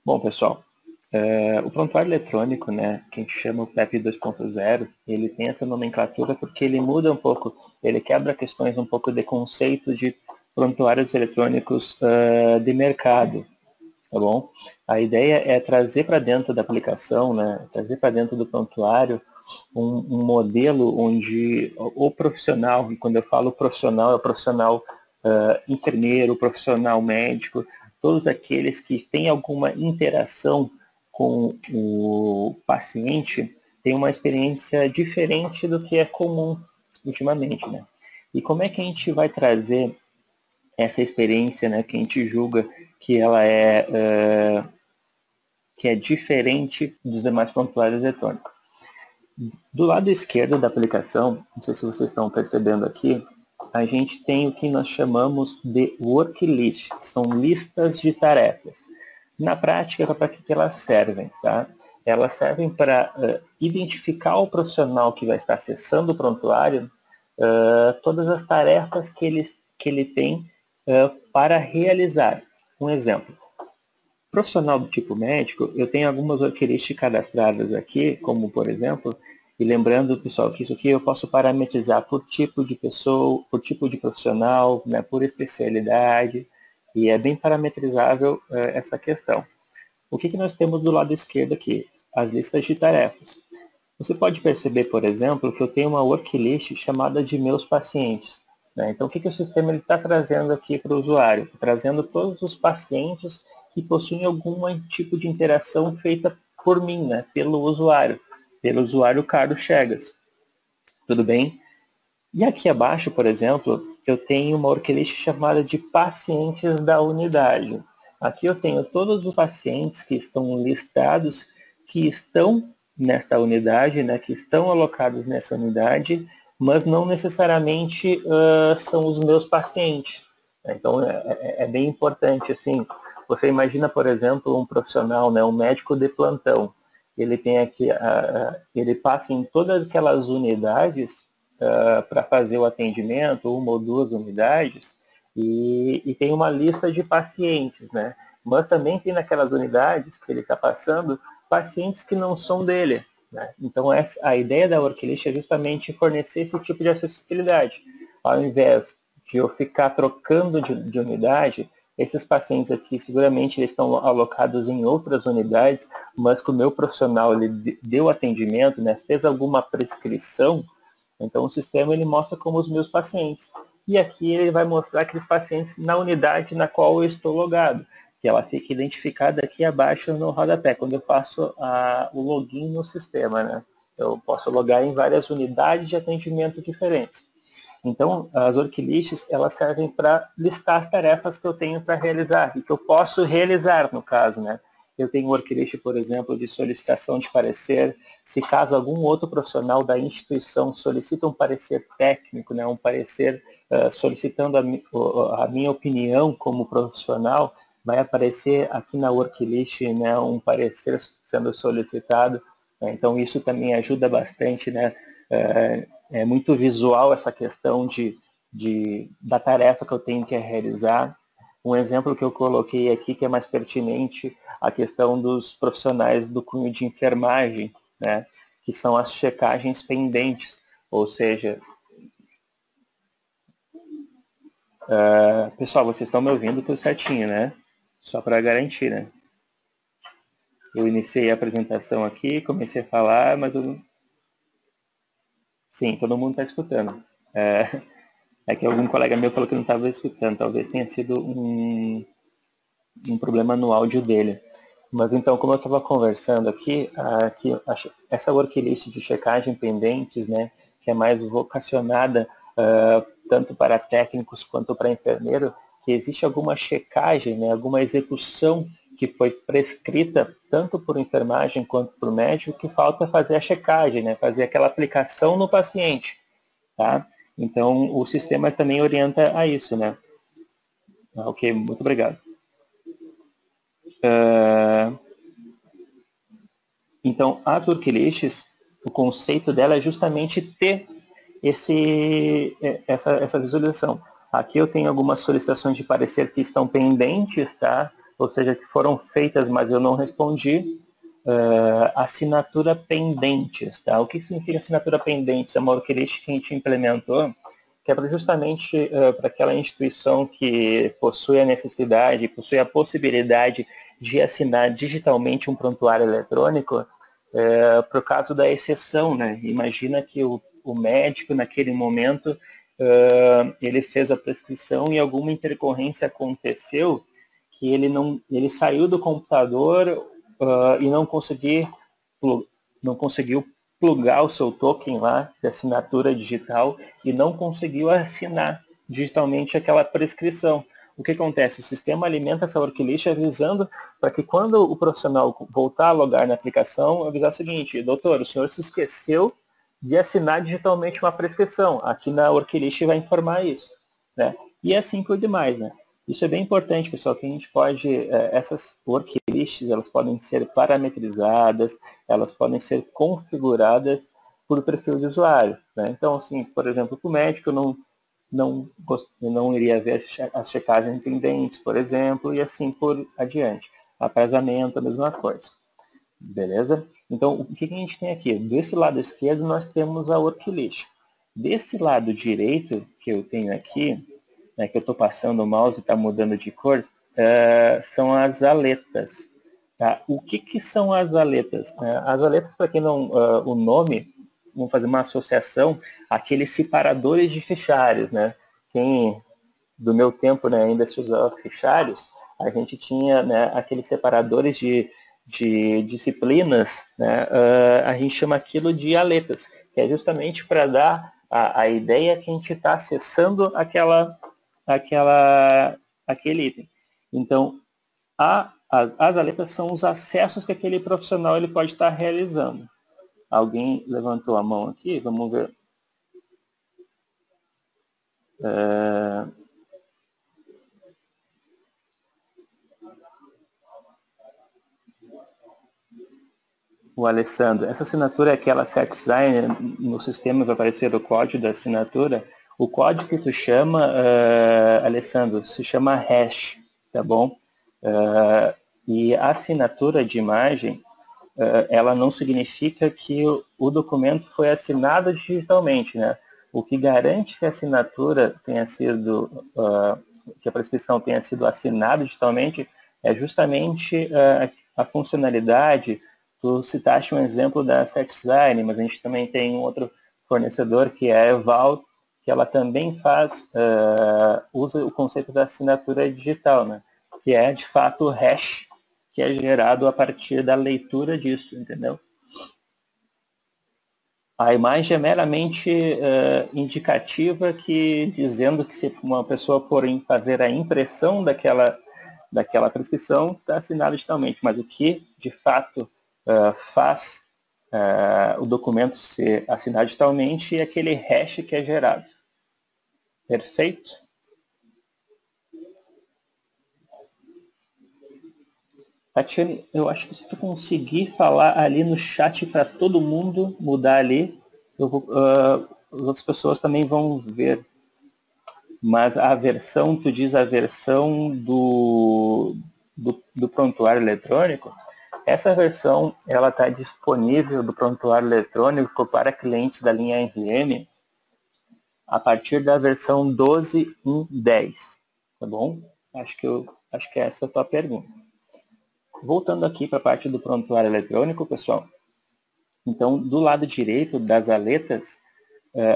Bom, pessoal, o prontuário eletrônico, né, que a gente chama o PEP 2.0, ele tem essa nomenclatura porque ele muda um pouco, ele quebra questões um pouco de conceito de prontuários eletrônicos de mercado, tá bom? A ideia é trazer para dentro da aplicação, né, trazer para dentro do prontuário um modelo onde o profissional, e quando eu falo profissional, é o profissional enfermeiro, profissional médico, todos aqueles que têm alguma interação com o paciente têm uma experiência diferente do que é comum ultimamente, né? E como é que a gente vai trazer essa experiência, né, que a gente julga que ela que é diferente dos demais prontuários eletrônicos? Do lado esquerdo da aplicação, não sei se vocês estão percebendo aqui, a gente tem o que nós chamamos de worklist, são listas de tarefas. Na prática, para que elas servem? Tá? Elas servem para identificar o profissional que vai estar acessando o prontuário, todas as tarefas que ele tem para realizar. Um exemplo, profissional do tipo médico, eu tenho algumas worklists cadastradas aqui, como por exemplo, e lembrando, pessoal, que isso aqui eu posso parametrizar por tipo de pessoa, por tipo de profissional, né, por especialidade, e é bem parametrizável essa questão. O que nós temos do lado esquerdo aqui? As listas de tarefas. Você pode perceber, por exemplo, que eu tenho uma worklist chamada de meus pacientes. Né? Então, o que o sistema está trazendo aqui para o usuário? Trazendo todos os pacientes que possuem algum tipo de interação feita por mim, né? Pelo usuário Carlos Chegas. Tudo bem? E aqui abaixo, por exemplo, eu tenho uma worklist chamada de pacientes da unidade. Aqui eu tenho todos os pacientes que estão listados, que estão nesta unidade, né, que estão alocados nessa unidade, mas não necessariamente são os meus pacientes. Então é bem importante, assim, você imagina, por exemplo, um profissional, né, um médico de plantão, ele tem aqui, ele passa em todas aquelas unidades para fazer o atendimento, uma ou duas unidades, e tem uma lista de pacientes, né? Mas também tem naquelas unidades que ele está passando pacientes que não são dele. Né? Então, a ideia da worklist é justamente fornecer esse tipo de acessibilidade. Ao invés de eu ficar trocando de unidade, esses pacientes aqui, seguramente, eles estão alocados em outras unidades, mas que o meu profissional ele deu atendimento, né, fez alguma prescrição. Então, o sistema ele mostra como os meus pacientes. E aqui ele vai mostrar aqueles pacientes na unidade na qual eu estou logado, que ela fica identificada aqui abaixo no rodapé, quando eu faço o login no sistema. Né? Eu posso logar em várias unidades de atendimento diferentes. Então, as worklists, elas servem para listar as tarefas que eu tenho para realizar, e que eu posso realizar, no caso, né? Eu tenho worklist, por exemplo, de solicitação de parecer, se caso algum outro profissional da instituição solicita um parecer técnico, né, um parecer solicitando a minha opinião como profissional, vai aparecer aqui na worklist, né, um parecer sendo solicitado. Né? Então, isso também ajuda bastante, né? É muito visual essa questão da tarefa que eu tenho que realizar. Um exemplo que eu coloquei aqui, que é mais pertinente, a questão dos profissionais do cunho de enfermagem, né, que são as checagens pendentes, ou seja, pessoal, vocês estão me ouvindo tudo certinho, né? Só para garantir, né? Eu iniciei a apresentação aqui, comecei a falar, mas eu... Sim, todo mundo está escutando. É que algum colega meu falou que não estava escutando, talvez tenha sido um problema no áudio dele. Mas então, como eu estava conversando aqui, essa worklist de checagem pendentes, né, que é mais vocacionada tanto para técnicos quanto para enfermeiro, que existe alguma checagem, né, alguma execução que foi prescrita tanto por enfermagem quanto por médico, que falta fazer a checagem, né, fazer aquela aplicação no paciente. Tá? Então, o sistema também orienta a isso, né? Ok, muito obrigado. Então, as worklists, o conceito dela é justamente ter essa visualização. Aqui eu tenho algumas solicitações de parecer que estão pendentes, tá? ou seja, que foram feitas, mas eu não respondi, assinatura pendentes. Tá? O que significa assinatura pendente? É uma worklist que a gente implementou, que é justamente para aquela instituição que possui a necessidade, possui a possibilidade de assinar digitalmente um prontuário eletrônico, por causa da exceção. Né? Imagina que o médico, naquele momento, ele fez a prescrição e alguma intercorrência aconteceu, que ele saiu do computador e não conseguiu plugar o seu token lá de assinatura digital e não conseguiu assinar digitalmente aquela prescrição. O que acontece? O sistema alimenta essa worklist avisando para que quando o profissional voltar a logar na aplicação, avisar o seguinte: doutor, o senhor se esqueceu de assinar digitalmente uma prescrição. Aqui na worklist vai informar isso. Né? E assim por demais. Né? Isso é bem importante, pessoal, que a gente pode, essas worklists, elas podem ser parametrizadas, elas podem ser configuradas por perfil de usuário. Né? Então, assim, por exemplo, para o médico, eu não iria ver as checagens pendentes, por exemplo, e assim por adiante. Atrasamento, a mesma coisa. Beleza? Então, o que a gente tem aqui? Desse lado esquerdo, nós temos a worklist. Desse lado direito, que eu tenho aqui, né, que eu estou passando o mouse e está mudando de cor, são as aletas. Tá? O que são as aletas? As aletas, para quem não... o nome, vamos fazer uma associação àqueles separadores de fichários. Né? Quem, do meu tempo, né, ainda se usava fichários, a gente tinha, né, aqueles separadores de disciplinas, né, a gente chama aquilo de aletas, que é justamente para dar a ideia que a gente está acessando aquele item. Então, as aletas são os acessos que aquele profissional ele pode estar realizando. Alguém levantou a mão aqui, vamos ver. O Alessandro, essa assinatura é aquela CertSign, no sistema vai aparecer o código da assinatura. O código que tu chama, Alessandro, se chama hash, tá bom? E a assinatura de imagem, ela não significa que o documento foi assinado digitalmente, né? O que garante que a assinatura tenha sido, que a prescrição tenha sido assinada digitalmente, é justamente a funcionalidade. Tu citaste um exemplo da CertSign, mas a gente também tem um outro fornecedor que é a Eval, que ela também usa o conceito da assinatura digital, né? Que é de fato o hash que é gerado a partir da leitura disso, entendeu? A imagem é meramente indicativa, dizendo que se uma pessoa for fazer a impressão daquela prescrição, está assinado digitalmente, mas o que de fato faz o documento ser assinado digitalmente é aquele hash que é gerado. Perfeito? Tatiane, eu acho que se tu conseguir falar ali no chat para todo mundo mudar ali, as outras pessoas também vão ver. Mas a versão, tu diz a versão do prontuário eletrônico, essa versão ela está disponível do prontuário eletrônico para clientes da linha RM a partir da versão 12.1.10, tá bom? Acho que essa é a tua pergunta. Voltando aqui para a parte do prontuário eletrônico, pessoal. Então, do lado direito das aletas,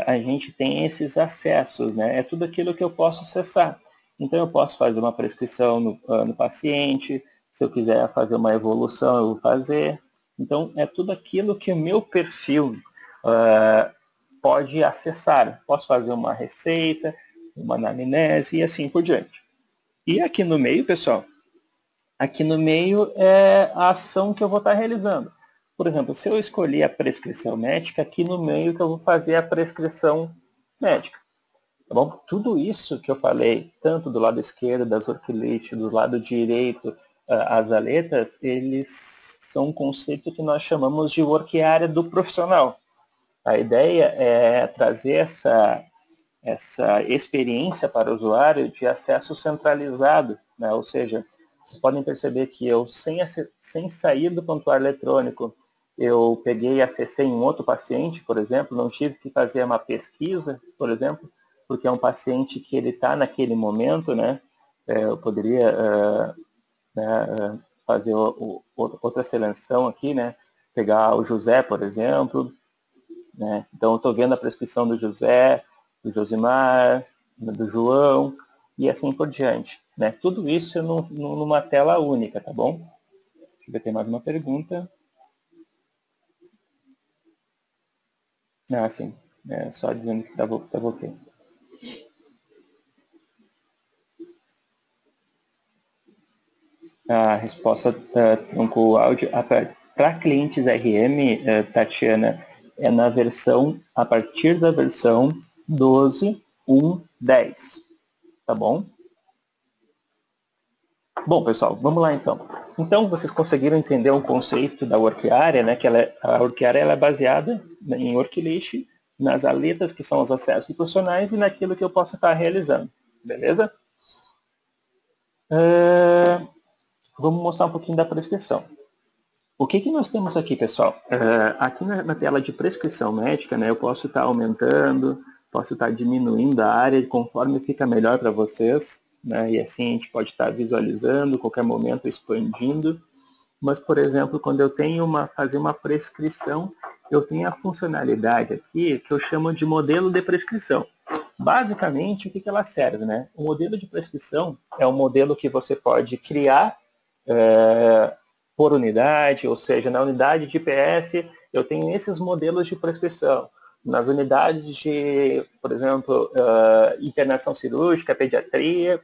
a gente tem esses acessos, né? É tudo aquilo que eu posso acessar. Então, eu posso fazer uma prescrição no paciente, se eu quiser fazer uma evolução, eu vou fazer. Então, é tudo aquilo que o meu perfil pode acessar. Posso fazer uma receita, uma anamnese e assim por diante. E aqui no meio, pessoal, aqui no meio é a ação que eu vou estar realizando. Por exemplo, se eu escolher a prescrição médica, aqui no meio que eu vou fazer a prescrição médica. Tá bom? Tudo isso que eu falei, tanto do lado esquerdo das worklists, do lado direito, as aletas, eles são um conceito que nós chamamos de work area do profissional. A ideia é trazer essa experiência para o usuário de acesso centralizado, né? Ou seja, vocês podem perceber que eu, sem sair do prontuário eletrônico, eu peguei e acessei um outro paciente, por exemplo, não tive que fazer uma pesquisa, por exemplo, porque é um paciente que ele está naquele momento, né? Eu poderia fazer outra seleção aqui, né? Pegar o José, por exemplo, né? Então, eu estou vendo a prescrição do José, do Josimar, do João, e assim por diante, né? Tudo isso numa tela única, tá bom? Deixa eu ver, tem mais uma pergunta. Ah, sim. Só dizendo que estava ok. A resposta truncou o áudio. Para clientes RM, Tatiana, é na versão, a partir da versão 12.1.10. Tá bom? Bom, pessoal, vamos lá então. Então, vocês conseguiram entender o conceito da Work Area, né? Que a Work Area ela é baseada em Worklist, nas aletas que são os acessos profissionais e naquilo que eu posso estar realizando. Beleza? Vamos mostrar um pouquinho da prescrição. O que nós temos aqui, pessoal? Aqui na tela de prescrição médica, né, eu posso estar aumentando, posso estar diminuindo a área conforme fica melhor para vocês, né, e assim a gente pode estar visualizando, qualquer momento expandindo. Mas, por exemplo, quando eu tenho fazer uma prescrição, eu tenho a funcionalidade aqui que eu chamo de modelo de prescrição. Basicamente, o que ela serve, né? O modelo de prescrição é um modelo que você pode criar por unidade, ou seja, na unidade de IPS eu tenho esses modelos de prescrição. Nas unidades de, por exemplo, internação cirúrgica, pediatria,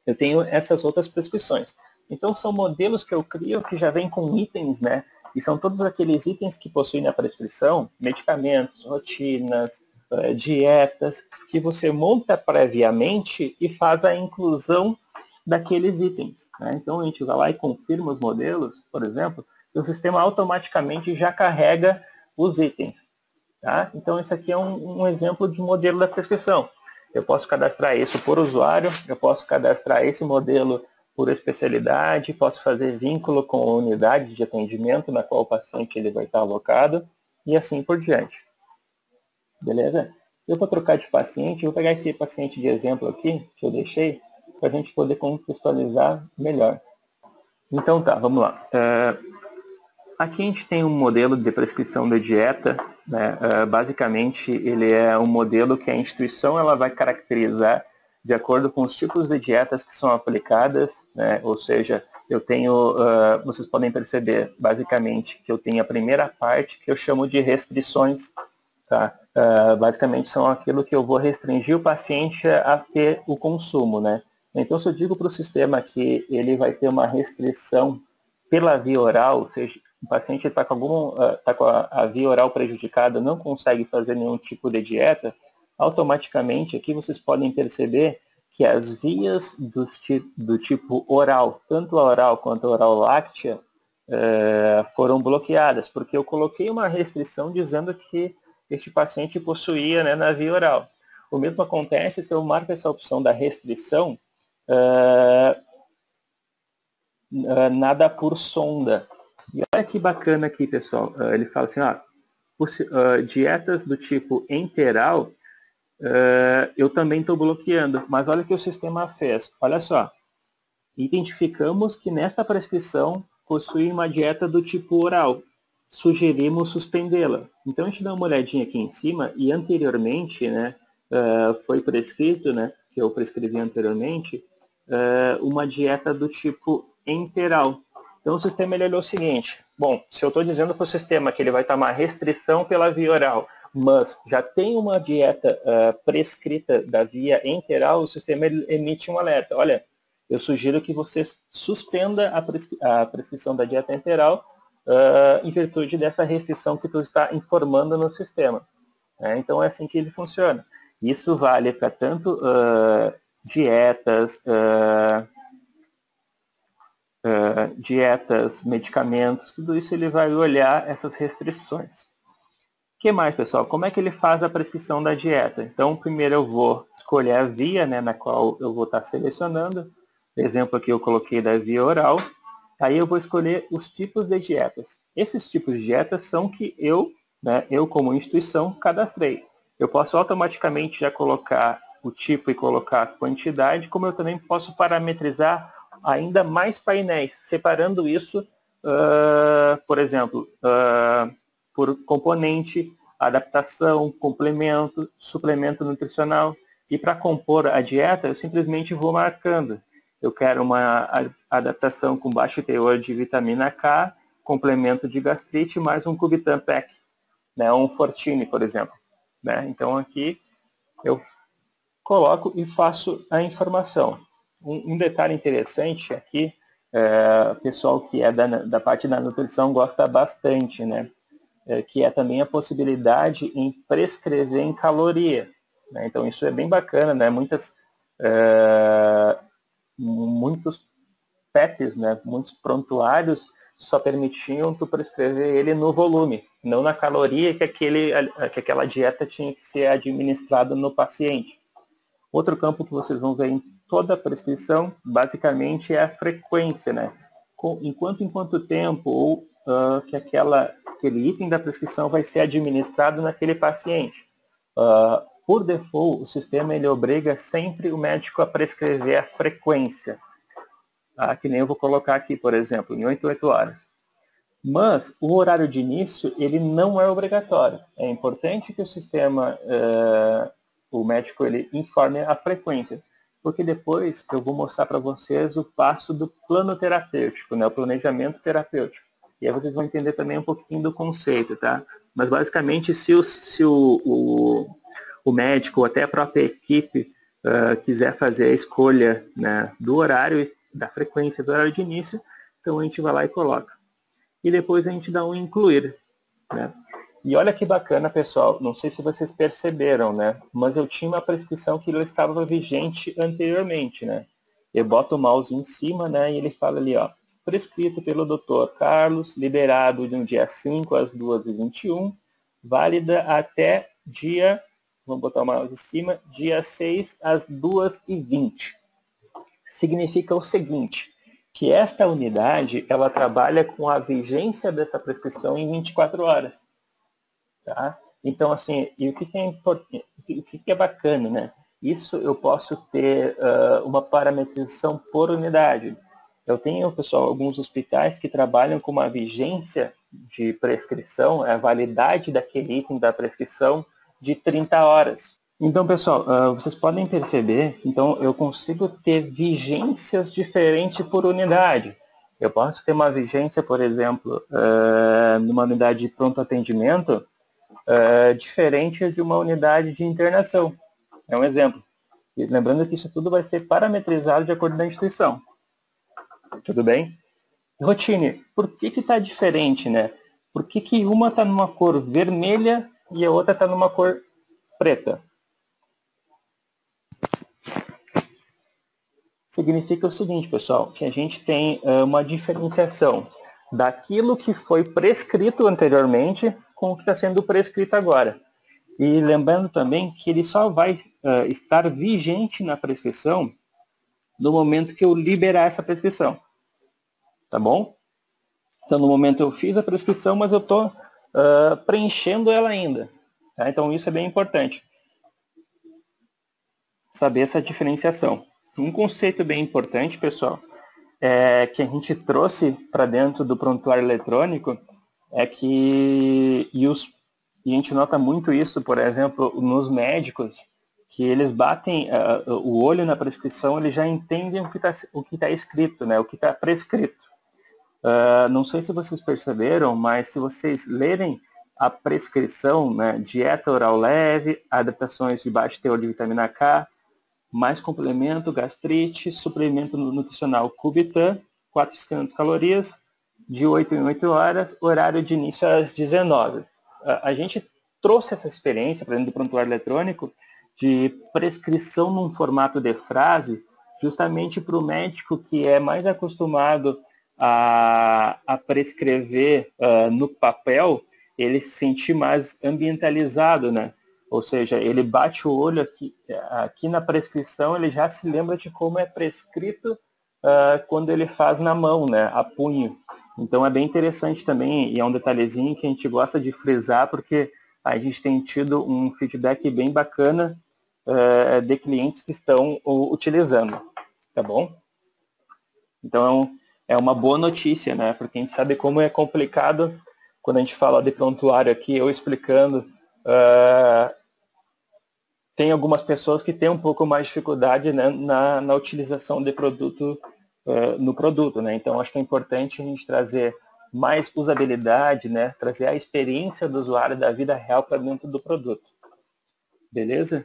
eu tenho essas outras prescrições. Então são modelos que eu crio que já vêm com itens, né? E são todos aqueles itens que possuem na prescrição, medicamentos, rotinas, dietas, que você monta previamente e faz a inclusão daqueles itens, né? Então a gente vai lá e confirma os modelos, por exemplo, e o sistema automaticamente já carrega os itens. Tá? Então esse aqui é um exemplo de modelo da prescrição. Eu posso cadastrar isso por usuário, eu posso cadastrar esse modelo por especialidade, posso fazer vínculo com a unidade de atendimento na qual o paciente ele vai estar alocado e assim por diante. Beleza? Eu vou trocar de paciente, eu vou pegar esse paciente de exemplo aqui, que eu deixei, para a gente poder contextualizar melhor. Então tá, vamos lá. Aqui a gente tem um modelo de prescrição de dieta, né? Basicamente ele é um modelo que a instituição ela vai caracterizar de acordo com os tipos de dietas que são aplicadas, né? Ou seja, eu tenho, vocês podem perceber basicamente que eu tenho a primeira parte que eu chamo de restrições, tá? Basicamente são aquilo que eu vou restringir o paciente a ter o consumo, né? Então se eu digo para o sistema que ele vai ter uma restrição pela via oral, ou seja, o paciente está com a via oral prejudicada, não consegue fazer nenhum tipo de dieta, automaticamente aqui vocês podem perceber que as vias do tipo oral, tanto a oral quanto a oral láctea, foram bloqueadas, porque eu coloquei uma restrição dizendo que este paciente possuía, né, na via oral. O mesmo acontece se eu marco essa opção da restrição, nada por sonda. E olha que bacana aqui, pessoal. Ele fala assim, dietas do tipo enteral, eu também estou bloqueando. Mas olha o que o sistema fez. Olha só. Identificamos que nesta prescrição possui uma dieta do tipo oral. Sugerimos suspendê-la. Então a gente dá uma olhadinha aqui em cima e anteriormente, né, foi prescrito, né, que eu prescrevi anteriormente, uma dieta do tipo enteral. Então o sistema ele olhou o seguinte, bom, se eu estou dizendo para o sistema que ele vai tomar restrição pela via oral, mas já tem uma dieta prescrita da via enteral, o sistema ele emite um alerta. Olha, eu sugiro que você suspenda a prescrição da dieta enteral em virtude dessa restrição que tu está informando no sistema. Então é assim que ele funciona. Isso vale para tanto dietas, medicamentos, tudo isso ele vai olhar essas restrições. O que mais, pessoal? Como é que ele faz a prescrição da dieta? Então, primeiro eu vou escolher a via, né, na qual eu vou estar selecionando. Exemplo aqui eu coloquei da via oral. Aí eu vou escolher os tipos de dietas. Esses tipos de dietas são que eu como instituição, cadastrei. Eu posso automaticamente já colocar o tipo e colocar a quantidade, como eu também posso parametrizar ainda mais painéis, separando isso, por exemplo, por componente, adaptação, complemento, suplemento nutricional. E para compor a dieta, eu simplesmente vou marcando. Eu quero uma adaptação com baixo teor de vitamina K, complemento de gastrite, mais um Cubitan Pack, né, um Fortini, por exemplo. Né? Então aqui eu coloco e faço a informação. Um detalhe interessante aqui, o pessoal que é da parte da nutrição gosta bastante, né? Que é também a possibilidade em prescrever em caloria. Né? Então isso é bem bacana, né? Muitos PEPs, né? Muitos prontuários só permitiam tu prescrever ele no volume, não na caloria que aquela dieta tinha que ser administrada no paciente. Outro campo que vocês vão ver em toda a prescrição, basicamente, é a frequência, né? Em quanto tempo ou que aquele item da prescrição vai ser administrado naquele paciente. Por default, o sistema ele obriga sempre o médico a prescrever a frequência. Que nem eu vou colocar aqui, por exemplo, em 8 horas. Mas o horário de início, ele não é obrigatório. É importante que o sistema, o médico, ele informe a frequência. Porque depois eu vou mostrar para vocês o passo do plano terapêutico, né, o planejamento terapêutico. E aí vocês vão entender também um pouquinho do conceito, tá? Mas basicamente, se o médico ou até a própria equipe quiser fazer a escolha, né, do horário, da frequência do horário de início, então a gente vai lá e coloca. E depois a gente dá um incluir. Né? E olha que bacana, pessoal, não sei se vocês perceberam, né? Mas eu tinha uma prescrição que estava vigente anteriormente, né? Eu boto o mouse em cima, né? E ele fala ali, ó, prescrito pelo Dr. Carlos, liberado de um dia 5 às 2h21, válida até dia, vamos botar o mouse em cima, dia 6 às 2h20. Significa o seguinte, que esta unidade, ela trabalha com a vigência dessa prescrição em 24 horas. Tá? Então, assim, e o que é importante, o que é bacana, né? Isso eu posso ter uma parametrização por unidade. Eu tenho, pessoal, alguns hospitais que trabalham com uma vigência de prescrição, a validade daquele item da prescrição de 30 horas. Então, pessoal, vocês podem perceber, então eu consigo ter vigências diferentes por unidade. Eu posso ter uma vigência, por exemplo, numa unidade de pronto atendimento, diferente de uma unidade de internação. É um exemplo. E lembrando que isso tudo vai ser parametrizado de acordo com a instituição. Tudo bem? Routine, por que está diferente, né? Por que uma está numa cor vermelha e a outra está numa cor preta? Significa o seguinte, pessoal, que a gente tem uma diferenciação daquilo que foi prescrito anteriormente com o que está sendo prescrito agora. E lembrando também que ele só vai estar vigente na prescrição no momento que eu liberar essa prescrição. Tá bom? Então, no momento eu fiz a prescrição, mas eu estou preenchendo ela ainda. Tá? Então, isso é bem importante. Saber essa diferenciação. Um conceito bem importante, pessoal, que a gente trouxe para dentro do prontuário eletrônico é que, e a gente nota muito isso, por exemplo, nos médicos, que eles batem o olho na prescrição, eles já entendem o que tá escrito, né, o que está prescrito. Não sei se vocês perceberam, mas se vocês lerem a prescrição, né, dieta oral leve, adaptações de baixo teor de vitamina K, mais complemento, gastrite, suplemento nutricional Cubitan, 400 calorias, de 8 em 8 horas, horário de início às 19. A gente trouxe essa experiência para dentro do prontuário eletrônico de prescrição num formato de frase, justamente para o médico que é mais acostumado a prescrever no papel, ele se sentir mais ambientalizado, né? Ou seja, ele bate o olho aqui na prescrição, ele já se lembra de como é prescrito quando ele faz na mão, né, a punho. Então é bem interessante também, e é um detalhezinho que a gente gosta de frisar, porque a gente tem tido um feedback bem bacana de clientes que estão utilizando, tá bom? Então é uma boa notícia, né, porque a gente sabe como é complicado quando a gente fala de prontuário aqui, eu explicando, tem algumas pessoas que têm um pouco mais de dificuldade, né, na utilização de produto no produto, né? Então acho que é importante a gente trazer mais usabilidade, né? Trazer a experiência do usuário da vida real para dentro do produto. Beleza?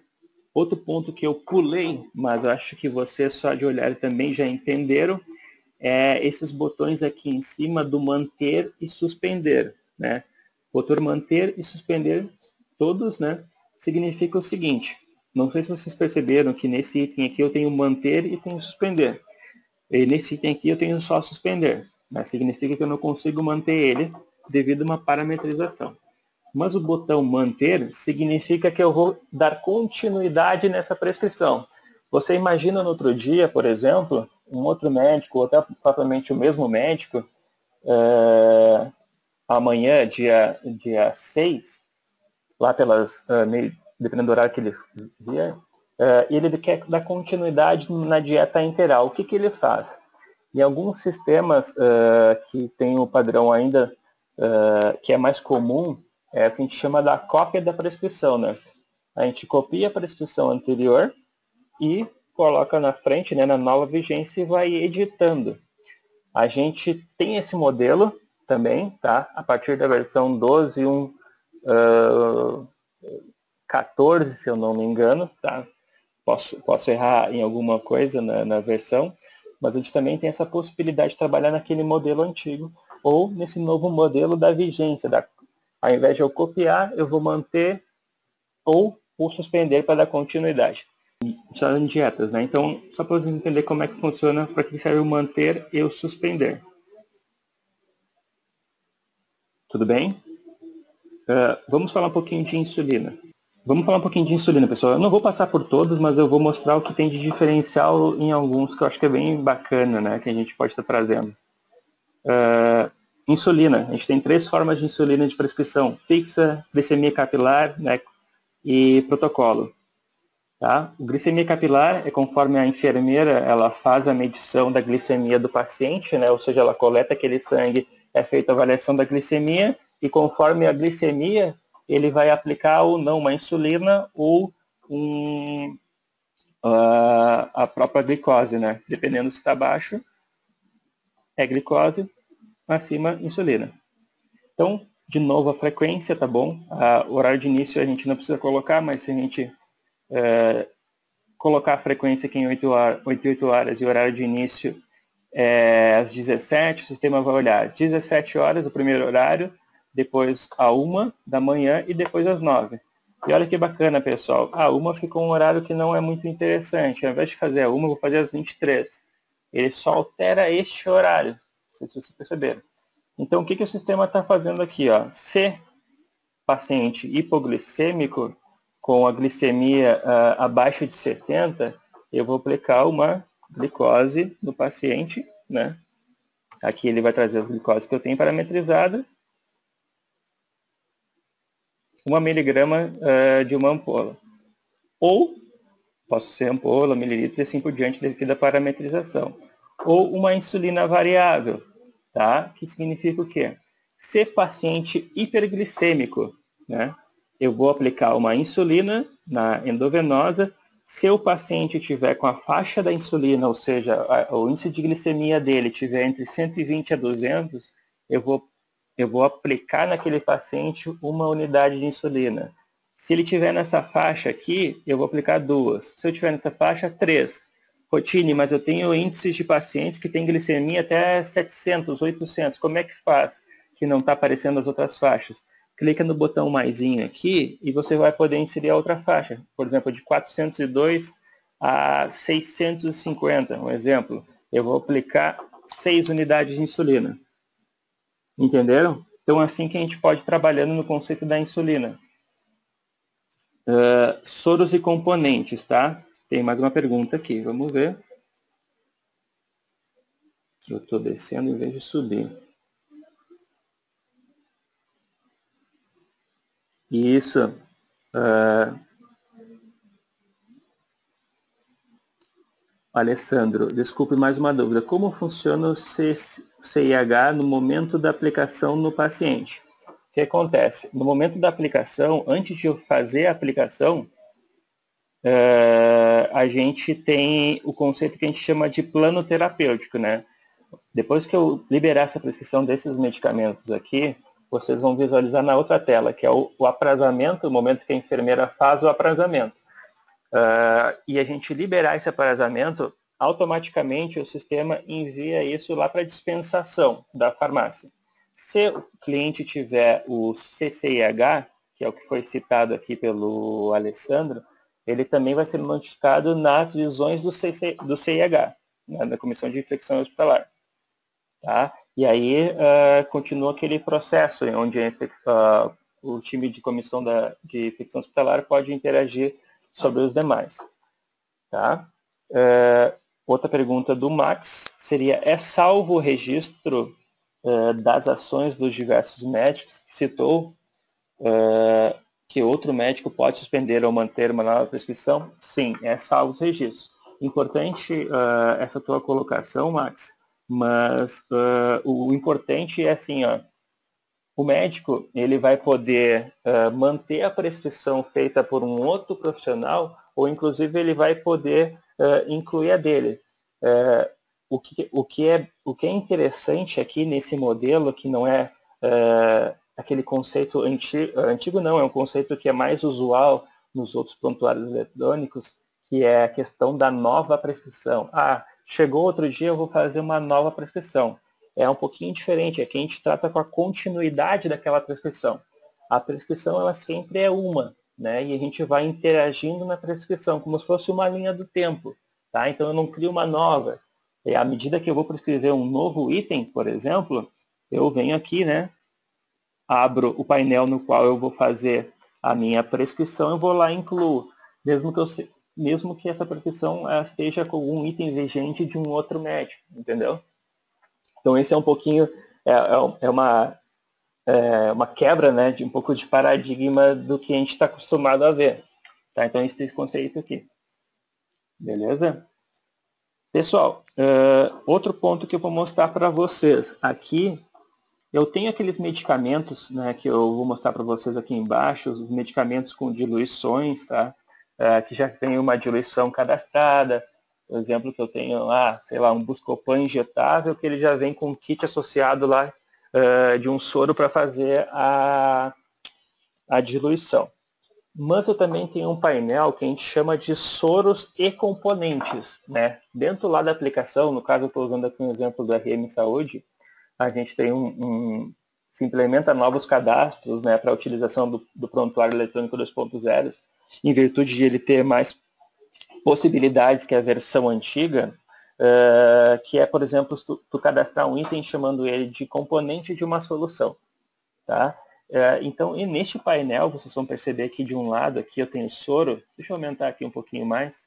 Outro ponto que eu pulei, mas eu acho que vocês só de olhar também já entenderam, é esses botões aqui em cima do manter e suspender, né? O botão manter e suspender todos, né? Significa o seguinte, não sei se vocês perceberam que nesse item aqui eu tenho manter e tenho suspender. E nesse item aqui eu tenho só suspender, né? Significa que eu não consigo manter ele devido a uma parametrização. Mas o botão manter significa que eu vou dar continuidade nessa prescrição. Você imagina no outro dia, por exemplo, um outro médico, ou até propriamente o mesmo médico, amanhã, dia 6, lá pelas, dependendo do horário que ele vier, ele quer dar continuidade na dieta interal. O que ele faz? Em alguns sistemas que tem o padrão ainda, que é mais comum, é o que a gente chama da cópia da prescrição, né? A gente copia a prescrição anterior e coloca na frente, né, na nova vigência e vai editando. A gente tem esse modelo também, tá? A partir da versão 12.1.14, se eu não me engano, tá? Posso errar em alguma coisa na versão, mas a gente também tem essa possibilidade de trabalhar naquele modelo antigo ou nesse novo modelo da vigência. Ao invés de eu copiar, eu vou manter ou suspender para dar continuidade. Só em dietas, né? Então, só para vocês entenderem como é que funciona, para que serve o manter e o suspender. Tudo bem? Vamos falar um pouquinho de insulina. Vamos falar um pouquinho de insulina, pessoal. Eu não vou passar por todos, mas eu vou mostrar o que tem de diferencial em alguns que eu acho que é bem bacana, né? Que a gente pode estar trazendo. Insulina. A gente tem 3 formas de insulina de prescrição. Fixa, glicemia capilar, né? E protocolo. Tá? O glicemia capilar é conforme a enfermeira ela faz a medição da glicemia do paciente, né? Ou seja, ela coleta aquele sangue, é feita a avaliação da glicemia e conforme a glicemia ele vai aplicar ou não uma insulina ou a própria glicose, né? Dependendo se está baixo, é glicose, acima, insulina. Então, de novo, a frequência, tá bom? O horário de início a gente não precisa colocar, mas se a gente colocar a frequência aqui em 8 horas e o horário de início às 17, o sistema vai olhar 17 horas, o primeiro horário, depois a 1 da manhã e depois às 9. E olha que bacana, pessoal. A 1 ficou um horário que não é muito interessante. Ao invés de fazer a 1, eu vou fazer às 23. Ele só altera este horário. Não sei se vocês perceberam. Então, o que o sistema está fazendo aqui? Ó? Se paciente hipoglicêmico, com a glicemia abaixo de 70, eu vou aplicar uma glicose no paciente, né? Aqui ele vai trazer as glicoses que eu tenho parametrizada. 1 miligrama de uma ampola. Ou, posso ser ampola, mililitro e assim por diante devido à parametrização. Ou uma insulina variável, tá? Que significa o quê? Se paciente hiperglicêmico, né? Eu vou aplicar uma insulina na endovenosa. Se o paciente tiver com a faixa da insulina, ou seja, o índice de glicemia dele tiver entre 120 a 200, eu vou aplicar naquele paciente uma unidade de insulina. Se ele tiver nessa faixa aqui, eu vou aplicar 2. Se eu tiver nessa faixa, 3. Rotine, mas eu tenho índices de pacientes que têm glicemia até 700, 800. Como é que faz que não está aparecendo as outras faixas? Clica no botão maisinho aqui e você vai poder inserir a outra faixa. Por exemplo, de 402 a 650, um exemplo. Eu vou aplicar 6 unidades de insulina. Entenderam? Então, assim que a gente pode ir trabalhando no conceito da insulina. Soros e componentes, tá? Tem mais uma pergunta aqui, vamos ver. Eu estou descendo em vez de subir. Isso. Alessandro, desculpe mais uma dúvida. Como funciona o CIH no momento da aplicação no paciente? O que acontece? No momento da aplicação, antes de eu fazer a aplicação, a gente tem o conceito que a gente chama de plano terapêutico, né? Depois que eu liberar essa prescrição desses medicamentos aqui, vocês vão visualizar na outra tela, que é o aprazamento, o momento que a enfermeira faz o aprazamento. E a gente liberar esse aprazamento, automaticamente o sistema envia isso lá para a dispensação da farmácia. Se o cliente tiver o CCIH, que é o que foi citado aqui pelo Alessandro, ele também vai ser notificado nas visões do CIH, né, da Comissão de Infecção Hospitalar. Tá? E aí continua aquele processo onde o time de comissão de infecção hospitalar pode interagir sobre os demais. Tá? Outra pergunta do Max seria, é salvo o registro das ações dos diversos médicos que citou que outro médico pode suspender ou manter uma nova prescrição? Sim, é salvo os registros. Importante essa tua colocação, Max, mas o importante é assim, o médico ele vai poder manter a prescrição feita por um outro profissional ou inclusive ele vai poder incluir a dele. O que é interessante aqui nesse modelo, que não é aquele conceito antigo não, é um conceito que é mais usual nos outros prontuários eletrônicos, que é a questão da nova prescrição. Chegou outro dia, eu vou fazer uma nova prescrição. É um pouquinho diferente, aqui a gente trata com a continuidade daquela prescrição. A prescrição, ela sempre é uma, né? E a gente vai interagindo na prescrição, como se fosse uma linha do tempo, tá? Então eu não crio uma nova. E à medida que eu vou prescrever um novo item, por exemplo, eu venho aqui, né? Abro o painel no qual eu vou fazer a minha prescrição, eu vou lá e incluo, mesmo que essa prescrição esteja com um item vigente de um outro médico, entendeu? Então esse é um pouquinho, uma quebra, né, de um pouco de paradigma do que a gente está acostumado a ver. Tá? Então esse conceito aqui. Beleza? Pessoal, outro ponto que eu vou mostrar para vocês. Aqui eu tenho aqueles medicamentos, né, que eu vou mostrar para vocês aqui embaixo, os medicamentos com diluições, tá? Que já tem uma diluição cadastrada. Por exemplo, que eu tenho sei lá, um Buscopan injetável, que ele já vem com um kit associado lá de um soro para fazer a diluição. Mas eu também tenho um painel que a gente chama de soros e componentes, né? Dentro lá da aplicação, no caso eu estou usando aqui um exemplo do RM Saúde, a gente tem se implementa novos cadastros, né, para a utilização do prontuário eletrônico 2.0, em virtude de ele ter mais possibilidades que a versão antiga, que é, por exemplo, tu cadastrar um item chamando ele de componente de uma solução. Tá? Então, e neste painel, vocês vão perceber que de um lado aqui eu tenho soro. Deixa eu aumentar aqui um pouquinho mais.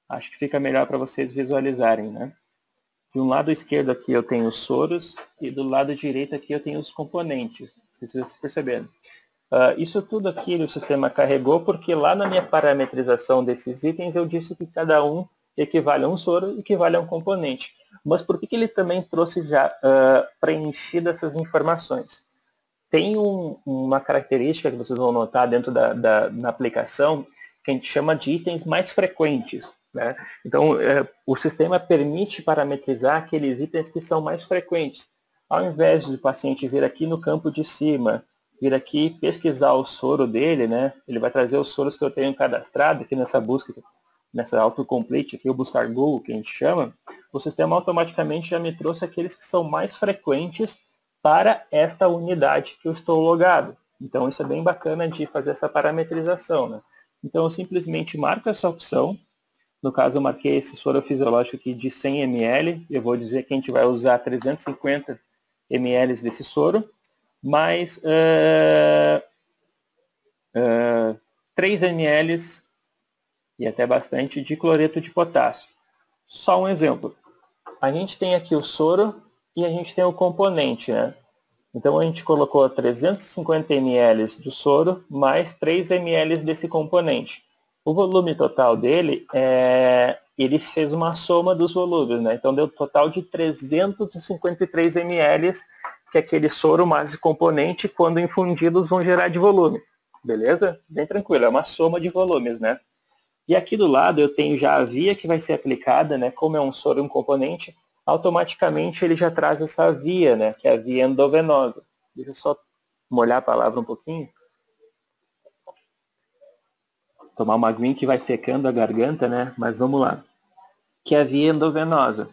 Acho que fica melhor para vocês visualizarem, né? De um lado esquerdo aqui eu tenho os soros e do lado direito aqui eu tenho os componentes, se vocês perceberam. Isso tudo aqui o sistema carregou porque lá na minha parametrização desses itens eu disse que cada um equivale a um soro e equivale a um componente. Mas por que ele também trouxe já preenchidas essas informações? Tem uma característica que vocês vão notar dentro na aplicação que a gente chama de itens mais frequentes. Né? Então, o sistema permite parametrizar aqueles itens que são mais frequentes. Ao invés de o paciente vir aqui no campo de cima, vir aqui pesquisar o soro dele, né? Ele vai trazer os soros que eu tenho cadastrado aqui nessa busca, nessa autocomplete, aqui o buscar Google, que a gente chama, o sistema automaticamente já me trouxe aqueles que são mais frequentes para esta unidade que eu estou logado. Então, isso é bem bacana de fazer essa parametrização. Né? Então, eu simplesmente marco essa opção. No caso, eu marquei esse soro fisiológico aqui de 100 ml. Eu vou dizer que a gente vai usar 350 ml desse soro, mais 3 ml e até bastante de cloreto de potássio. Só um exemplo. A gente tem aqui o soro e a gente tem o componente, né? Então a gente colocou 350 ml do soro mais 3 ml desse componente. O volume total dele, ele fez uma soma dos volumes, né? Então deu um total de 353 ml, que é aquele soro mais o componente, quando infundidos vão gerar de volume. Beleza? Bem tranquilo, é uma soma de volumes, né? E aqui do lado eu tenho já a via que vai ser aplicada, né? Como é um soro e um componente, automaticamente ele já traz essa via, né? Que é a via endovenosa. Deixa eu só molhar a palavra um pouquinho. Tomar uma aguinha que vai secando a garganta, né? Mas vamos lá. Que é a via endovenosa.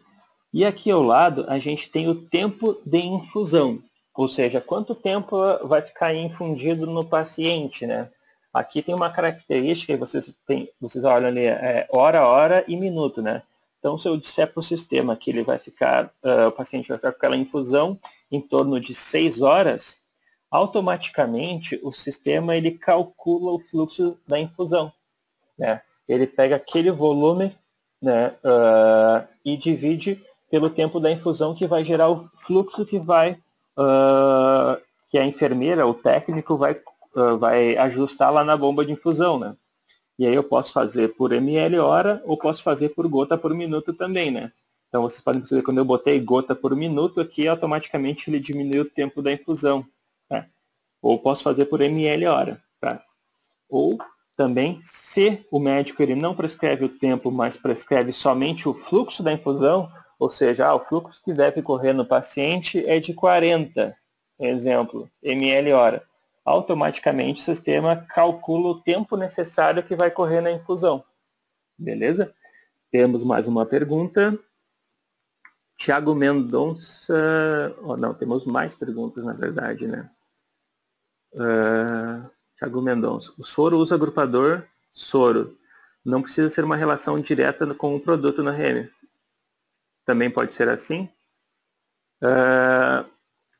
E aqui ao lado a gente tem o tempo de infusão. Ou seja, quanto tempo vai ficar infundido no paciente, né? Aqui tem uma característica, vocês olham ali, hora e minuto, né? Então, se eu disser para o sistema que ele vai ficar, o paciente vai ficar com aquela infusão em torno de 6 horas, automaticamente o sistema ele calcula o fluxo da infusão, né? Ele pega aquele volume, né, e divide pelo tempo da infusão, que vai gerar o fluxo que que a enfermeira, o técnico, vai ajustar lá na bomba de infusão, né? E aí eu posso fazer por ml hora ou posso fazer por gota por minuto também, né? Então vocês podem perceber que quando eu botei gota por minuto aqui, automaticamente ele diminui o tempo da infusão, né? Ou posso fazer por ml hora, tá? Ou também, se o médico ele não prescreve o tempo, mas prescreve somente o fluxo da infusão, ou seja, o fluxo que deve correr no paciente é de 40, exemplo, ml hora. Automaticamente o sistema calcula o tempo necessário que vai correr na infusão. Beleza? Temos mais uma pergunta. Tiago Mendonça... não, temos mais perguntas, na verdade, né? Tiago Mendonça. O soro usa agrupador soro. Não precisa ser uma relação direta com o produto na RM. Também pode ser assim?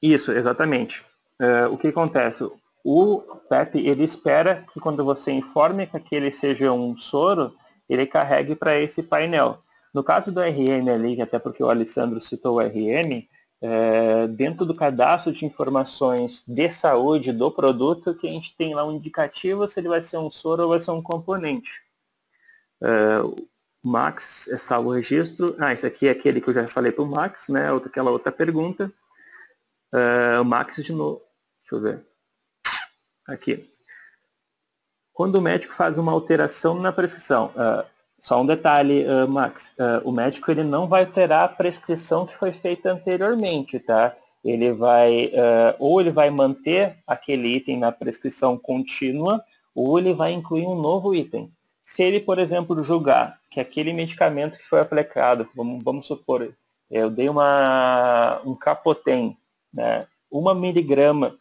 Isso, exatamente. O que acontece? O PEP, ele espera que quando você informe que aquele seja um soro, ele carregue para esse painel. No caso do RM ali, até porque o Alessandro citou o RM, dentro do cadastro de informações de saúde do produto, que a gente tem lá um indicativo se ele vai ser um soro ou vai ser um componente. O Max é salvo o registro. Esse aqui é aquele que eu já falei para o Max, né? Aquela outra pergunta. O Max de novo. Deixa eu ver. Aqui. Quando o médico faz uma alteração na prescrição, só um detalhe, Max, o médico ele não vai alterar a prescrição que foi feita anteriormente, tá? Ele vai, ou ele vai manter aquele item na prescrição contínua, ou ele vai incluir um novo item. Se ele, por exemplo, julgar que aquele medicamento que foi aplicado, vamos supor, eu dei um Capotem, né, 1 miligrama,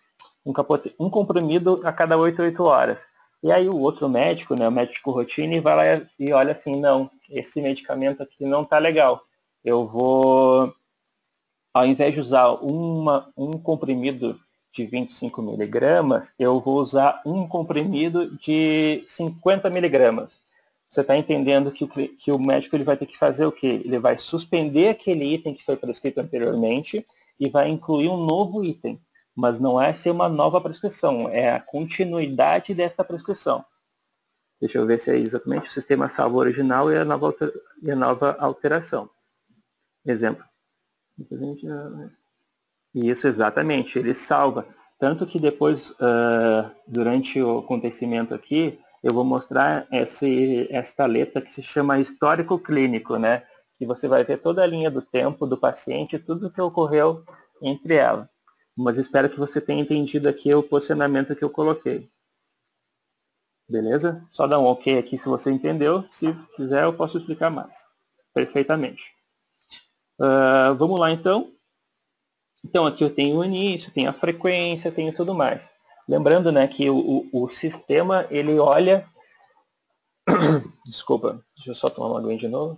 um comprimido a cada 8 horas. E aí o outro médico, né, o médico rotina, vai lá e olha assim, não, esse medicamento aqui não está legal. Eu vou, ao invés de usar um comprimido de 25 miligramas, eu vou usar um comprimido de 50 miligramas. Você está entendendo que o médico ele vai ter que fazer o quê? Ele vai suspender aquele item que foi prescrito anteriormente e vai incluir um novo item. Mas não é ser uma nova prescrição, é a continuidade dessa prescrição. Deixa eu ver se é exatamente o sistema salvo original e a nova alteração. Exemplo. Isso, exatamente, ele salva. Tanto que depois, durante o acontecimento aqui, eu vou mostrar esta letra que se chama histórico clínico, né? Que você vai ver toda a linha do tempo do paciente, tudo que ocorreu entre elas. Mas espero que você tenha entendido aqui o posicionamento que eu coloquei. Beleza? Só dá um ok aqui se você entendeu. Se quiser, eu posso explicar mais. Perfeitamente. Vamos lá, então. Então, aqui eu tenho o início, tenho a frequência, tenho tudo mais. Lembrando, né, que o sistema, ele olha... Desculpa, deixa eu só tomar uma aguinha de novo.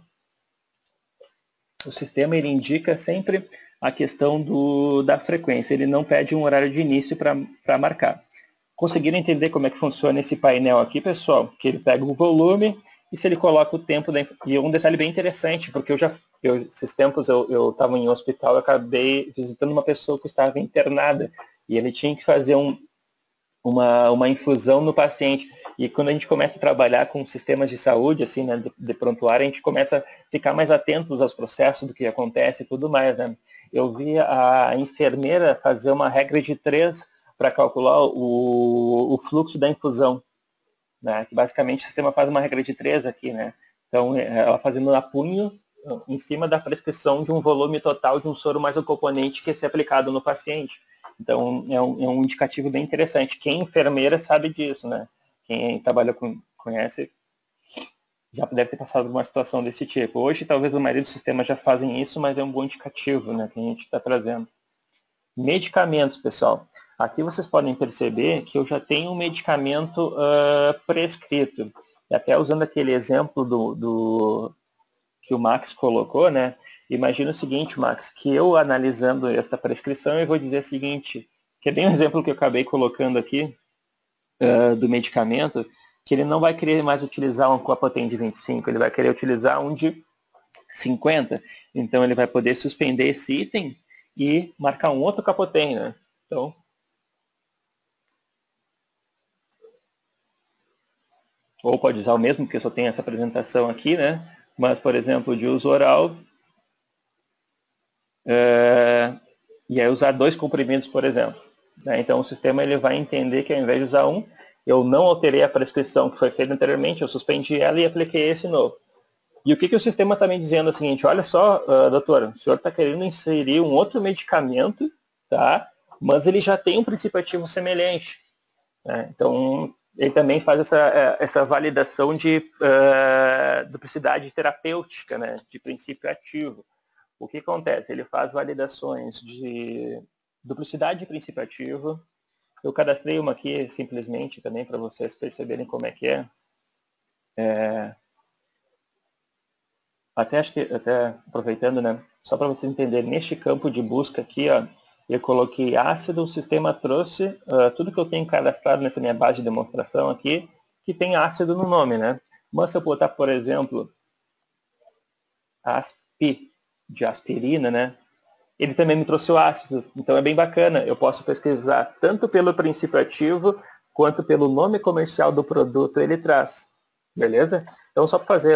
O sistema, ele indica sempre a questão da frequência. Ele não pede um horário de início para marcar. Conseguiram entender como é que funciona esse painel aqui, pessoal? Que ele pega o volume e se ele coloca o tempo... E um detalhe bem interessante, porque eu já esses tempos eu estava em um hospital, eu acabei visitando uma pessoa que estava internada e ele tinha que fazer uma infusão no paciente. E quando a gente começa a trabalhar com sistemas de saúde, assim, né, de prontuário, a gente começa a ficar mais atentos aos processos do que acontece e tudo mais, né? Eu vi a enfermeira fazer uma regra de 3 para calcular o fluxo da infusão, né? Que basicamente o sistema faz uma regra de 3 aqui, né? Então, ela fazendo a punho em cima da prescrição de um volume total de um soro mais o componente que ia ser aplicado no paciente. Então, é um indicativo bem interessante. Quem é enfermeira sabe disso, né? Quem trabalha conhece, já deve ter passado por uma situação desse tipo. Hoje, talvez a maioria dos sistemas já fazem isso, mas é um bom indicativo, né, que a gente está trazendo. Medicamentos, pessoal. Aqui vocês podem perceber que eu já tenho um medicamento prescrito. E até usando aquele exemplo que o Max colocou, né? Imagina o seguinte, Max, que eu analisando esta prescrição, eu vou dizer o seguinte, que é bem um exemplo que eu acabei colocando aqui, do medicamento, que ele não vai querer mais utilizar um Copatem de 25, ele vai querer utilizar um de 50. Então ele vai poder suspender esse item e marcar um outro Copatem, né? Então, ou pode usar o mesmo, porque eu só tenho essa apresentação aqui, né? Mas, por exemplo, de uso oral, e aí usar 2 comprimidos, por exemplo. Né? Então o sistema ele vai entender que ao invés de usar um, eu não alterei a prescrição que foi feita anteriormente, eu suspendi ela e apliquei esse novo. E o que o sistema está me dizendo é o seguinte, olha só, doutora, o senhor está querendo inserir um outro medicamento, tá? Mas ele já tem um princípio ativo semelhante. Né? Então, ele também faz essa validação de duplicidade terapêutica, né? De princípio ativo. O que acontece? Ele faz validações de duplicidade de princípio ativo. Eu cadastrei uma aqui simplesmente também para vocês perceberem como é que é. Até aproveitando, né? Só para vocês entenderem, neste campo de busca aqui, ó, eu coloquei ácido, o sistema trouxe tudo que eu tenho cadastrado nessa minha base de demonstração aqui, que tem ácido no nome, né? Mas se eu botar, por exemplo, ASP, de aspirina, né? Ele também me trouxe o ácido, então é bem bacana. Eu posso pesquisar tanto pelo princípio ativo, quanto pelo nome comercial do produto ele traz. Beleza? Então, só para fazer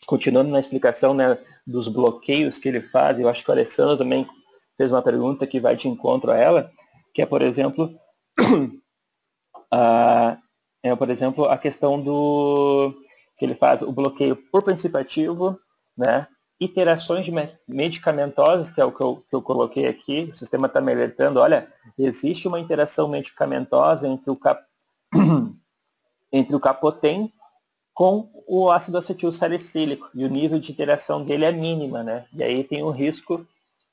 continuando na explicação, né, dos bloqueios que ele faz, eu acho que o Alessandro também fez uma pergunta que vai de encontro a ela, que é, por exemplo, a questão do que ele faz o bloqueio por princípio ativo, né? Iterações medicamentosas, que é o que eu coloquei aqui, o sistema está me alertando, olha, existe uma interação medicamentosa entre o Capotem com o ácido acetil salicílico, e o nível de interação dele é mínima, né? E aí tem um risco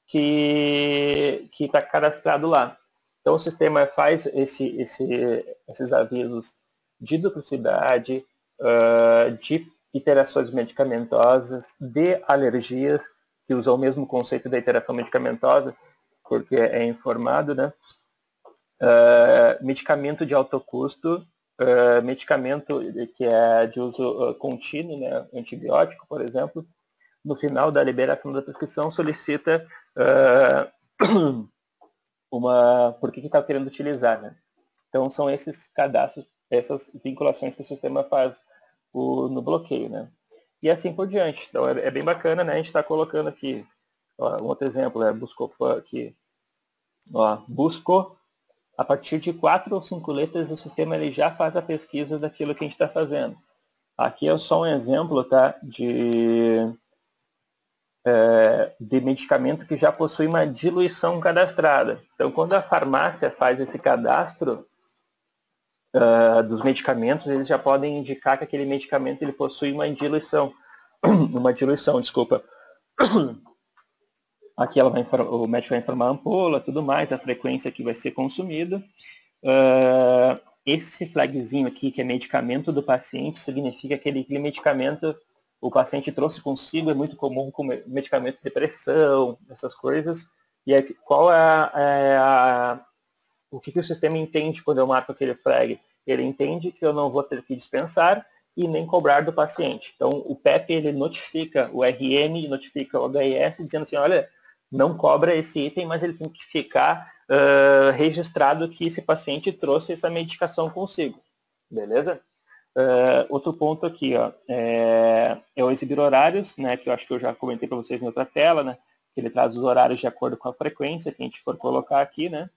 que está cadastrado lá. Então o sistema faz esses avisos de duplicidade, de iterações medicamentosas, de alergias, que usam o mesmo conceito da iteração medicamentosa, porque é informado, né? Medicamento de alto custo, medicamento que é de uso contínuo, né? Antibiótico, por exemplo, no final da liberação da prescrição solicita por que está querendo utilizar, né? Então são esses cadastros, essas vinculações que o sistema faz no bloqueio, né? E assim por diante. Então é bem bacana, né? A gente está colocando aqui, ó, um outro exemplo, Buscopan aqui. Ó, buscou, a partir de 4 ou 5 letras, o sistema ele já faz a pesquisa daquilo que a gente está fazendo. Aqui é só um exemplo, tá? De medicamento que já possui uma diluição cadastrada. Então, quando a farmácia faz esse cadastro dos medicamentos, eles já podem indicar que aquele medicamento ele possui uma diluição. Desculpa. Aqui o médico vai informar a ampola, tudo mais, a frequência que vai ser consumido. Esse flagzinho aqui, que é medicamento do paciente, significa que aquele medicamento o paciente trouxe consigo, é muito comum com medicamento de depressão, essas coisas. E aí, qual o que o sistema entende quando eu marco aquele flag? Ele entende que eu não vou ter que dispensar e nem cobrar do paciente. Então, o PEP ele notifica o RN, notifica o HIS, dizendo assim, olha, não cobra esse item, mas ele tem que ficar registrado que esse paciente trouxe essa medicação consigo. Beleza? Outro ponto aqui, ó, é o exibir horários, né, que eu acho que eu já comentei para vocês em outra tela, né, que ele traz os horários de acordo com a frequência que a gente for colocar aqui, né,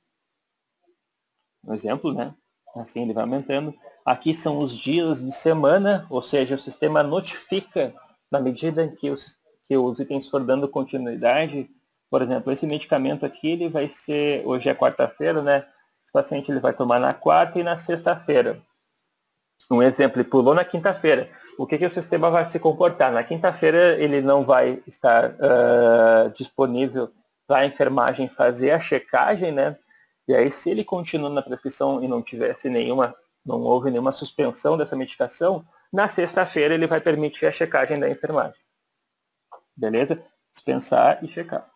um exemplo, né, assim ele vai aumentando. Aqui são os dias de semana, ou seja, o sistema notifica, na medida em que os itens for dando continuidade. Por exemplo, esse medicamento aqui, ele vai ser, hoje é quarta-feira, né, esse paciente ele vai tomar na quarta e na sexta-feira. Um exemplo, ele pulou na quinta-feira. O que o sistema vai se comportar? Na quinta-feira ele não vai estar disponível para a enfermagem fazer a checagem, né? E aí, se ele continua na prescrição e não houve nenhuma suspensão dessa medicação, na sexta-feira ele vai permitir a checagem da enfermagem. Beleza? Dispensar e checar.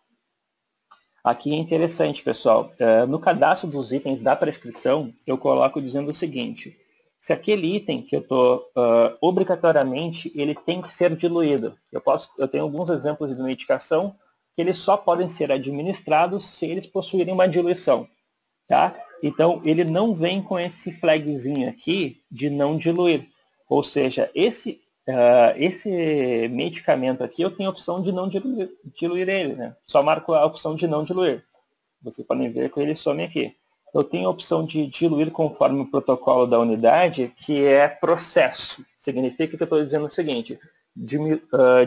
Aqui é interessante, pessoal. No cadastro dos itens da prescrição, eu coloco dizendo o seguinte: se aquele item que eu estou obrigatoriamente, ele tem que ser diluído. Eu tenho alguns exemplos de medicação que eles só podem ser administrados se eles possuírem uma diluição. Tá? Então, ele não vem com esse flagzinho aqui de não diluir. Ou seja, esse medicamento aqui eu tenho a opção de não diluir ele. Né? Só marco a opção de não diluir. Vocês podem ver que ele some aqui. Eu tenho a opção de diluir conforme o protocolo da unidade, que é processo. Significa que eu estou dizendo o seguinte: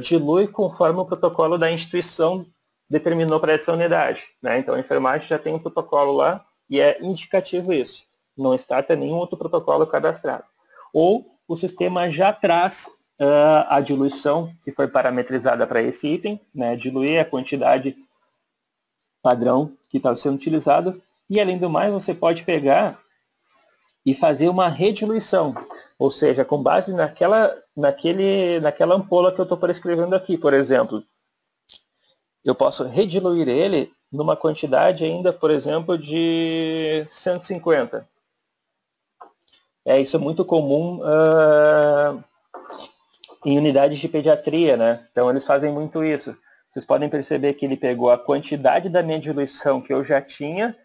dilui conforme o protocolo da instituição determinou para essa unidade. Né? Então, a enfermagem já tem um protocolo lá e é indicativo isso. Não está tendo nenhum outro protocolo cadastrado. Ou o sistema já traz a diluição que foi parametrizada para esse item, né? Diluir a quantidade padrão que está sendo utilizado. E, além do mais, você pode pegar e fazer uma rediluição. Ou seja, com base naquela ampola que eu estou prescrevendo aqui, por exemplo. Eu posso rediluir ele numa quantidade ainda, por exemplo, de 150. Isso é muito comum em unidades de pediatria, né? Então, eles fazem muito isso. Vocês podem perceber que ele pegou a quantidade da minha diluição que eu já tinha,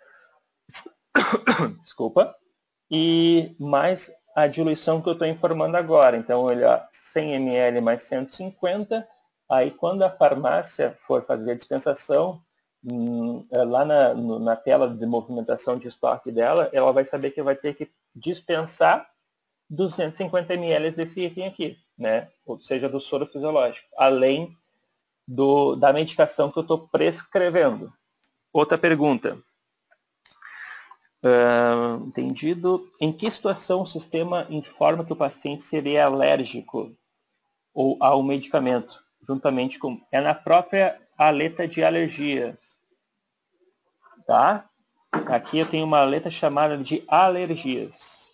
desculpa, e mais a diluição que eu estou informando agora. Então, ele 100 ml mais 150. Aí, quando a farmácia for fazer a dispensação, lá na tela de movimentação de estoque dela, ela vai saber que vai ter que dispensar 250 ml desse item aqui, né? Ou seja, do soro fisiológico, além da medicação que eu estou prescrevendo. Outra pergunta. Entendido. Em que situação o sistema informa que o paciente seria alérgico ou ao medicamento? Juntamente com... É na própria aleta de alergias. Tá? Aqui eu tenho uma aleta chamada de alergias.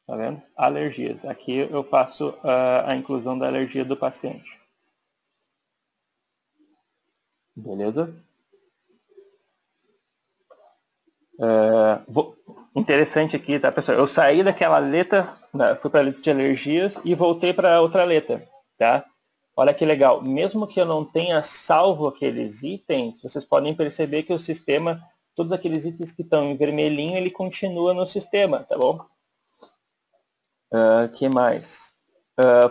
Tá vendo? Alergias. Aqui eu faço a inclusão da alergia do paciente. Beleza? Interessante aqui, tá, pessoal? Eu saí daquela letra, fui para a letra de alergias e voltei para outra letra, tá? Olha que legal. Mesmo que eu não tenha salvo aqueles itens, vocês podem perceber que o sistema, todos aqueles itens que estão em vermelhinho, ele continua no sistema, tá bom? Que mais?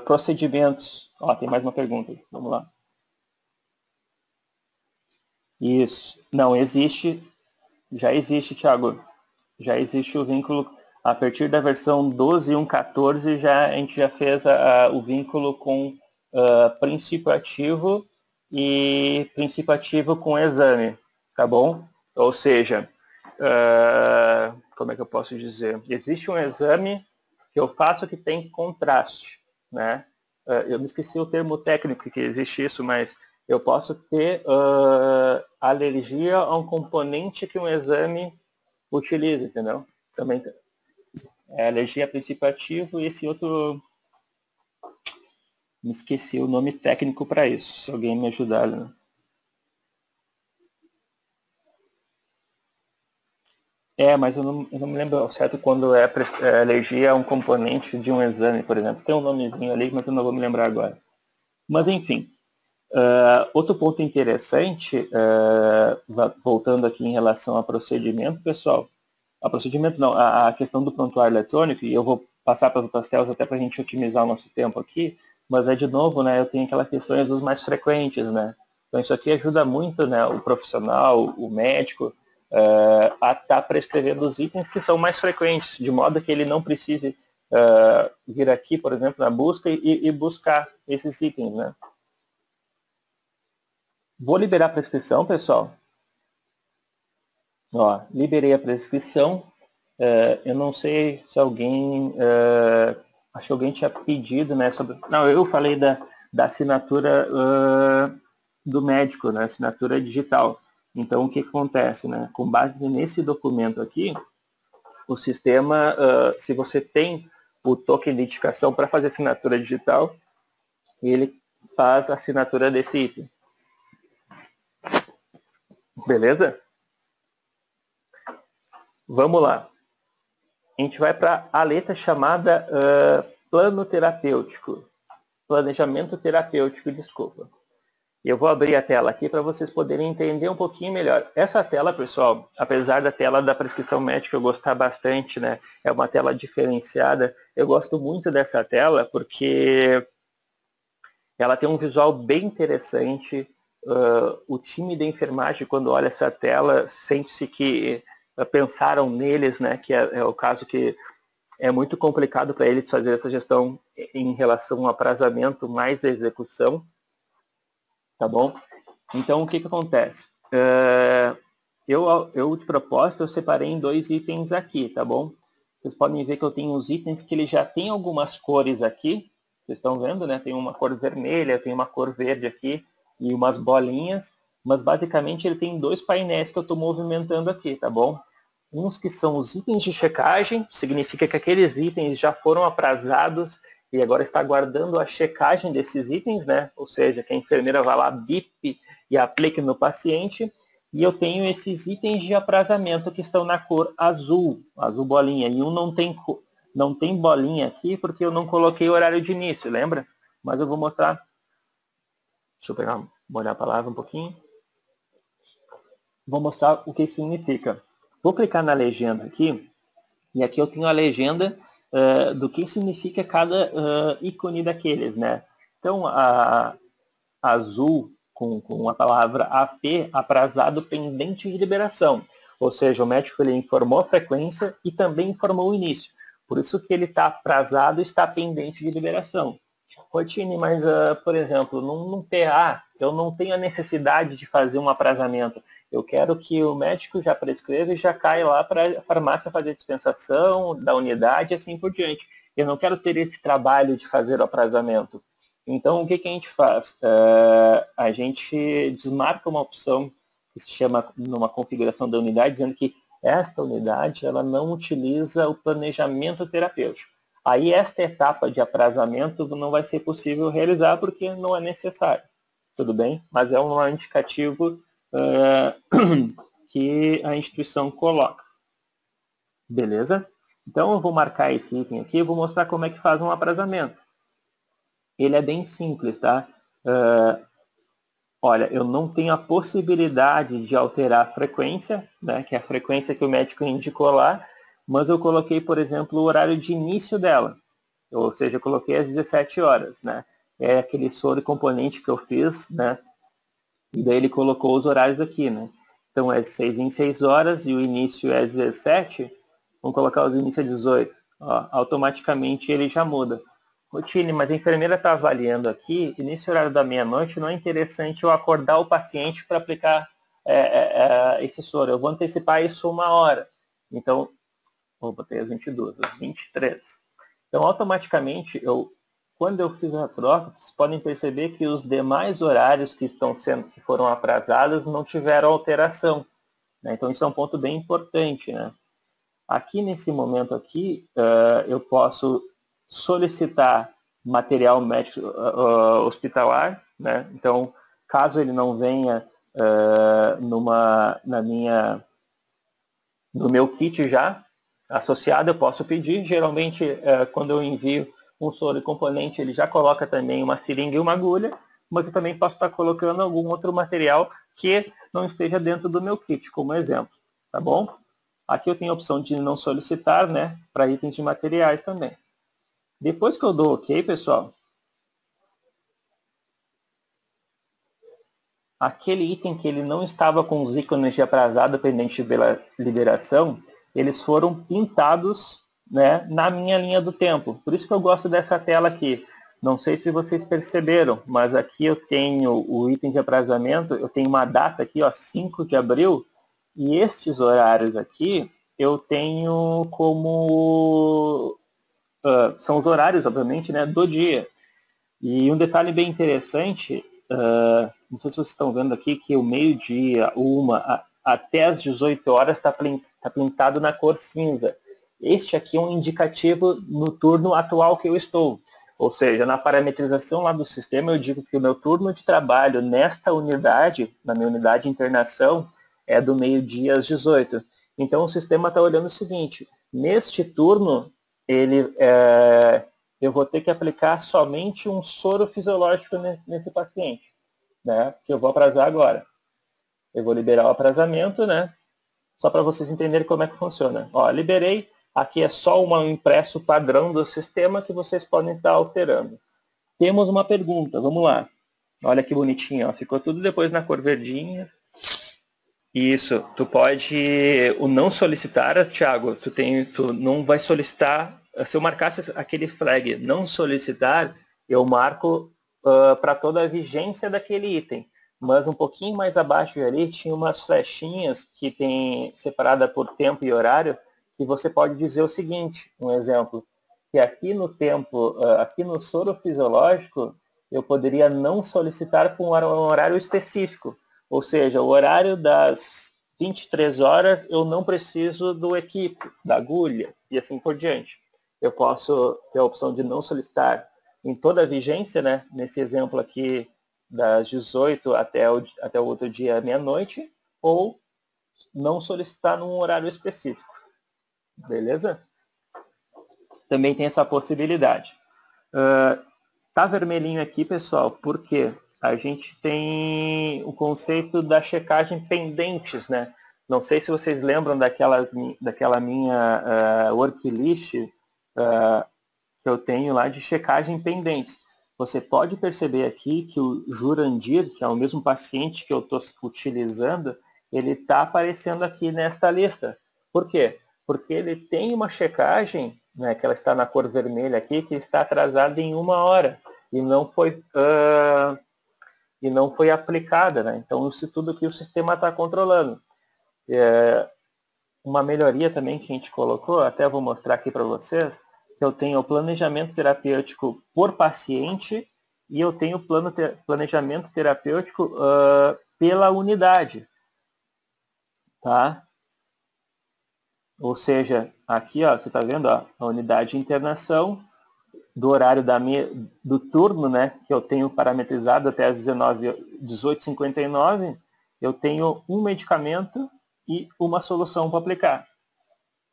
Procedimentos. Tem mais uma pergunta. Vamos lá. Isso. Não, existe. Já existe, Thiago. Já existe o vínculo. A partir da versão 12.1.14, a gente já fez o vínculo com princípio ativo e princípio ativo com exame. Tá bom? Ou seja, como é que eu posso dizer? Existe um exame que eu faço que tem contraste, né? Eu me esqueci o termo técnico que existe isso, mas eu posso ter alergia a um componente que um exame utiliza, entendeu? Também é alergia a princípio ativo e esse outro... Me esqueci o nome técnico para isso, se alguém me ajudar, né? Mas eu não me lembro ao certo quando alergia a um componente de um exame, por exemplo. Tem um nomezinho ali, mas eu não vou me lembrar agora. Mas, enfim. Outro ponto interessante, voltando aqui em relação ao procedimento, pessoal. A procedimento não, a questão do prontuário eletrônico, e eu vou passar para as outras telas até para a gente otimizar o nosso tempo aqui, mas de novo, né, eu tenho aquelas questões dos mais frequentes, né? Então isso aqui ajuda muito, né, o profissional, o médico, a estar prescrevendo os itens que são mais frequentes, de modo que ele não precise vir aqui, por exemplo, na busca e buscar esses itens, né? Vou liberar a prescrição, pessoal. Ó, liberei a prescrição. Eu não sei se alguém... acho que alguém tinha pedido, né? Não, eu falei da assinatura do médico, né? Assinatura digital. Então, o que acontece, né? Com base nesse documento aqui, o sistema, se você tem o token de identificação para fazer assinatura digital, ele faz a assinatura desse item. Beleza? Vamos lá. A gente vai para a letra chamada plano terapêutico. Planejamento terapêutico, desculpa. Eu vou abrir a tela aqui para vocês poderem entender um pouquinho melhor. Essa tela, pessoal, apesar da tela da prescrição médica eu gostar bastante, né? É uma tela diferenciada. Eu gosto muito dessa tela porque ela tem um visual bem interessante. O time da enfermagem, quando olha essa tela, sente-se que pensaram neles, né? Que é o caso que é muito complicado para eles fazer essa gestão em relação ao aprazamento mais a execução, tá bom? Então, o que acontece? Eu, de propósito, eu separei em 2 itens aqui, tá bom? Vocês podem ver que eu tenho os itens que ele já tem algumas cores aqui, vocês estão vendo, né? Tem uma cor vermelha, tem uma cor verde aqui e umas bolinhas, mas basicamente ele tem 2 painéis que eu estou movimentando aqui, tá bom? Uns que são os itens de checagem, significa que aqueles itens já foram aprazados e agora está aguardando a checagem desses itens, né? Ou seja, que a enfermeira vai lá, bip e aplique no paciente. E eu tenho esses itens de aprazamento que estão na cor azul, azul bolinha. E um não tem bolinha aqui porque eu não coloquei o horário de início, lembra? Mas eu vou mostrar. Deixa eu pegar, molhar a palavra um pouquinho. Vou mostrar o que significa. Vou clicar na legenda aqui, e aqui eu tenho a legenda do que significa cada ícone daqueles, né? Então, a azul com a palavra AP, aprazado pendente de liberação. Ou seja, o médico ele informou a frequência e também informou o início. Por isso que ele está aprazado e está pendente de liberação. Rotine, mas, por exemplo, num PA, eu não tenho a necessidade de fazer um aprazamento. Eu quero que o médico já prescreva e já caia lá para a farmácia fazer dispensação da unidade e assim por diante. Eu não quero ter esse trabalho de fazer o aprazamento. Então, o que a gente faz? A gente desmarca uma opção que se chama, numa configuração da unidade, dizendo que esta unidade ela não utiliza o planejamento terapêutico. Aí, esta etapa de aprazamento não vai ser possível realizar porque não é necessário. Tudo bem? Mas é um indicativo que a instituição coloca. Beleza? Então, eu vou marcar esse item aqui e vou mostrar como é que faz um aprazamento. Ele é bem simples, tá? Olha, eu não tenho a possibilidade de alterar a frequência, né, que é a frequência que o médico indicou lá, mas eu coloquei, por exemplo, o horário de início dela. Ou seja, eu coloquei às 17 horas, né? É aquele soro componente que eu fiz, né? E daí ele colocou os horários aqui, né? Então é 6 em 6 horas e o início é 17. Vamos colocar os inícios a 18. Ó, automaticamente ele já muda. Rotine, mas a enfermeira está avaliando aqui e nesse horário da meia-noite não é interessante eu acordar o paciente para aplicar esse soro. Eu vou antecipar isso 1 hora. Então, vou botar as 22, as 23. Então, automaticamente, quando eu fiz a troca, vocês podem perceber que os demais horários que foram atrasados não tiveram alteração, né? Então, isso é um ponto bem importante, né? Aqui, nesse momento aqui, eu posso solicitar material médico hospitalar, né? Então, caso ele não venha no meu kit já associado, eu posso pedir. Geralmente, quando eu envio um soro e componente, ele já coloca também uma seringa e uma agulha, mas eu também posso estar colocando algum outro material que não esteja dentro do meu kit, como exemplo, tá bom? Aqui eu tenho a opção de não solicitar, né, para itens de materiais também. Depois que eu dou OK, pessoal, aquele item que ele não estava com os ícones de aprazado pendente pela liberação, eles foram pintados, né, na minha linha do tempo. Por isso que eu gosto dessa tela aqui. Não sei se vocês perceberam, mas aqui eu tenho o item de aprazamento, eu tenho uma data aqui, ó, 5 de abril, e estes horários aqui eu tenho como... são os horários, obviamente, né, do dia. E um detalhe bem interessante, não sei se vocês estão vendo aqui, que o meio-dia, até as 18 horas está pintado na cor cinza. Este aqui é um indicativo no turno atual que eu estou. Ou seja, na parametrização lá do sistema, eu digo que o meu turno de trabalho nesta unidade, na minha unidade de internação, é do meio-dia às 18. Então o sistema está olhando o seguinte, neste turno, eu vou ter que aplicar somente um soro fisiológico nesse paciente, né, que eu vou aprazar agora. Eu vou liberar o aprazamento, né, só para vocês entenderem como é que funciona. Ó, liberei, aqui é só um impresso padrão do sistema que vocês podem estar alterando. Temos uma pergunta, vamos lá. Olha que bonitinho, ó, ficou tudo depois na cor verdinha. Isso, tu pode, o não solicitar, Thiago, tu não vai solicitar, se eu marcasse aquele flag não solicitar, eu marco para toda a vigência daquele item. Mas um pouquinho mais abaixo ali tinha umas flechinhas que tem separada por tempo e horário, que você pode dizer o seguinte, um exemplo, que aqui no tempo, aqui no soro fisiológico, eu poderia não solicitar por um horário específico. Ou seja, o horário das 23 horas eu não preciso do equipe, da agulha e assim por diante. Eu posso ter a opção de não solicitar em toda a vigência, né? Nesse exemplo aqui, das 18 até o outro dia, meia-noite, ou não solicitar num horário específico. Beleza? Também tem essa possibilidade. Tá vermelhinho aqui, pessoal, porque a gente tem o conceito da checagem pendentes, né? Não sei se vocês lembram daquela minha worklist que eu tenho lá de checagem pendentes. Você pode perceber aqui que o Jurandir, que é o mesmo paciente que eu estou utilizando, ele está aparecendo aqui nesta lista. Por quê? Porque ele tem uma checagem, né, que ela está na cor vermelha aqui, que está atrasada em 1 hora e não foi aplicada, né? Então isso tudo que o sistema está controlando. Uma melhoria também que a gente colocou, até vou mostrar aqui para vocês, que eu tenho o planejamento terapêutico por paciente e eu tenho o planejamento terapêutico pela unidade, tá? Ou seja, aqui, ó, você está vendo, ó, a unidade de internação, do horário do turno, né, que eu tenho parametrizado até as 18h59, eu tenho um medicamento e uma solução para aplicar.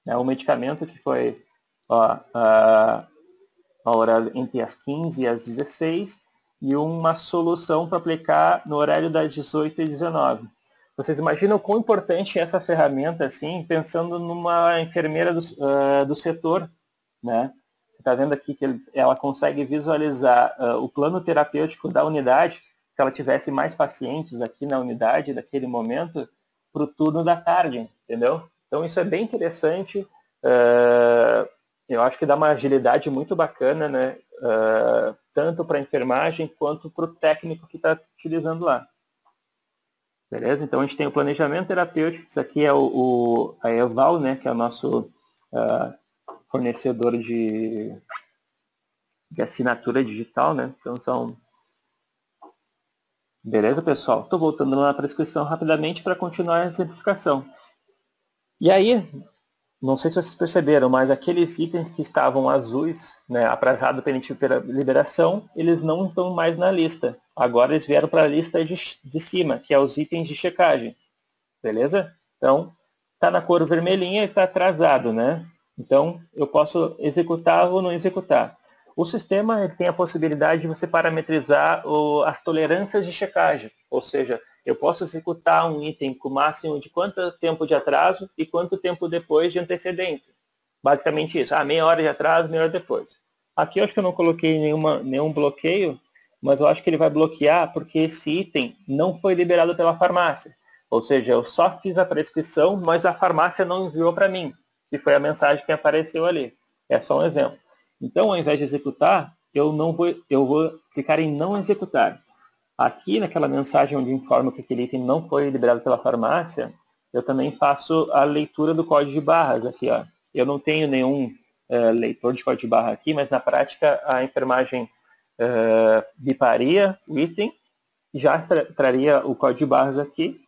Um medicamento que foi a hora entre as 15 e as 16 e uma solução para aplicar no horário das 18 e 19. Vocês imaginam quão importante é essa ferramenta, assim, pensando numa enfermeira do setor, né? Você está vendo aqui que ela consegue visualizar o plano terapêutico da unidade, se ela tivesse mais pacientes aqui na unidade, naquele momento, para o turno da tarde, entendeu? Então isso é bem interessante, eu acho que dá uma agilidade muito bacana, né? Tanto para a enfermagem quanto para o técnico que está utilizando lá. Beleza? Então a gente tem o planejamento terapêutico, isso aqui é a Eval, né, que é o nosso fornecedor de assinatura digital, né? Então são... Beleza, pessoal? Estou voltando na prescrição rapidamente para continuar a exemplificação. E aí, não sei se vocês perceberam, mas aqueles itens que estavam azuis, né, aprazado pendente pela liberação, eles não estão mais na lista. Agora eles vieram para a lista de cima, que é os itens de checagem. Beleza? Então, está na cor vermelhinha e está atrasado, né? Então, eu posso executar ou não executar. O sistema tem a possibilidade de você parametrizar as tolerâncias de checagem, ou seja, eu posso executar um item com o máximo de quanto tempo de atraso e quanto tempo depois de antecedência. Basicamente isso, meia hora de atraso, meia hora depois. Aqui eu acho que eu não coloquei nenhum bloqueio, mas eu acho que ele vai bloquear porque esse item não foi liberado pela farmácia. Ou seja, eu só fiz a prescrição, mas a farmácia não enviou para mim, que foi a mensagem que apareceu ali. É só um exemplo. Então, ao invés de executar, eu vou clicar em não executar. Aqui, naquela mensagem onde informa que aquele item não foi liberado pela farmácia, eu também faço a leitura do código de barras aqui, ó. Eu não tenho nenhum leitor de código de barra aqui, mas na prática a enfermagem biparia o item, já traria o código de barras aqui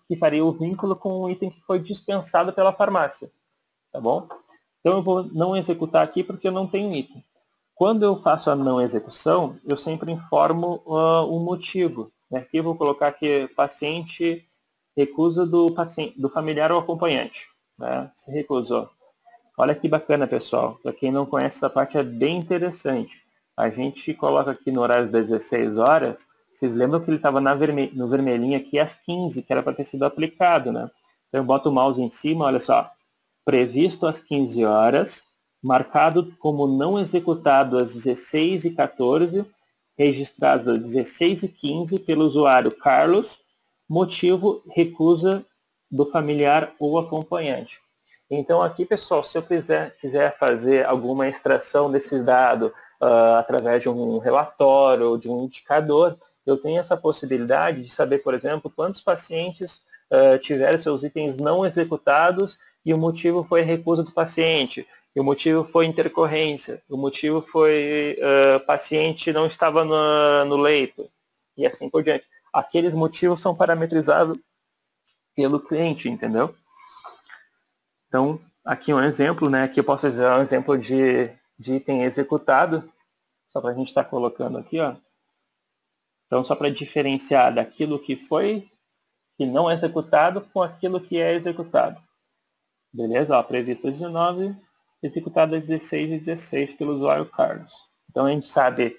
e faria o vínculo com o item que foi dispensado pela farmácia, tá bom? Então eu vou não executar aqui porque eu não tenho item. Quando eu faço a não execução, eu sempre informo um motivo. Aqui eu vou colocar que paciente recusa do familiar ou acompanhante, né? Se recusou. Olha que bacana, pessoal. Para quem não conhece, essa parte é bem interessante. A gente coloca aqui no horário das 16 horas. Vocês lembram que ele estava no vermelhinho aqui às 15, que era para ter sido aplicado, né? Então eu boto o mouse em cima, olha só. Previsto às 15 horas, marcado como não executado às 16h14, registrado às 16h15 pelo usuário Carlos, motivo recusa do familiar ou acompanhante. Então aqui, pessoal, se eu quiser fazer alguma extração desse dado através de um relatório ou de um indicador, eu tenho essa possibilidade de saber, por exemplo, quantos pacientes tiveram seus itens não executados e o motivo foi recusa do paciente, e o motivo foi intercorrência, o motivo foi paciente não estava no leito, e assim por diante. Aqueles motivos são parametrizados pelo cliente, entendeu? Então, aqui um exemplo, né? Aqui eu posso usar um exemplo de item executado, só para a gente estar colocando aqui, ó. Então, só para diferenciar daquilo que não é executado com aquilo que é executado. Beleza? Ó, previsto às 19, executado às 16h16 pelo usuário Carlos. Então, a gente sabe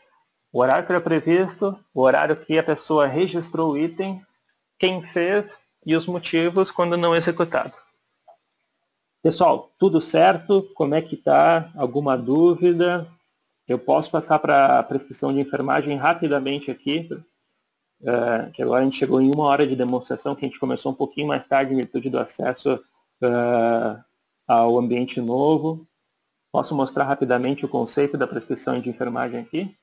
o horário que era previsto, o horário que a pessoa registrou o item, quem fez e os motivos quando não executado. Pessoal, tudo certo? Como é que está? Alguma dúvida? Eu posso passar para a prescrição de enfermagem rapidamente aqui, que agora a gente chegou em 1 hora de demonstração, que a gente começou um pouquinho mais tarde em virtude do acesso ao ambiente novo. Posso mostrar rapidamente o conceito da prescrição de enfermagem aqui?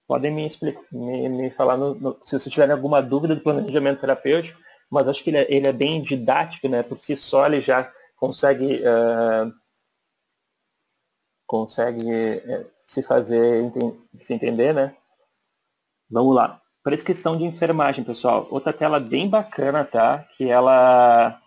Podem me falar se vocês tiverem alguma dúvida do planejamento terapêutico, mas acho que ele é bem didático, né? Por si só ele já consegue se entender, né? Vamos lá. Prescrição de enfermagem, pessoal. Outra tela bem bacana, tá? Que ela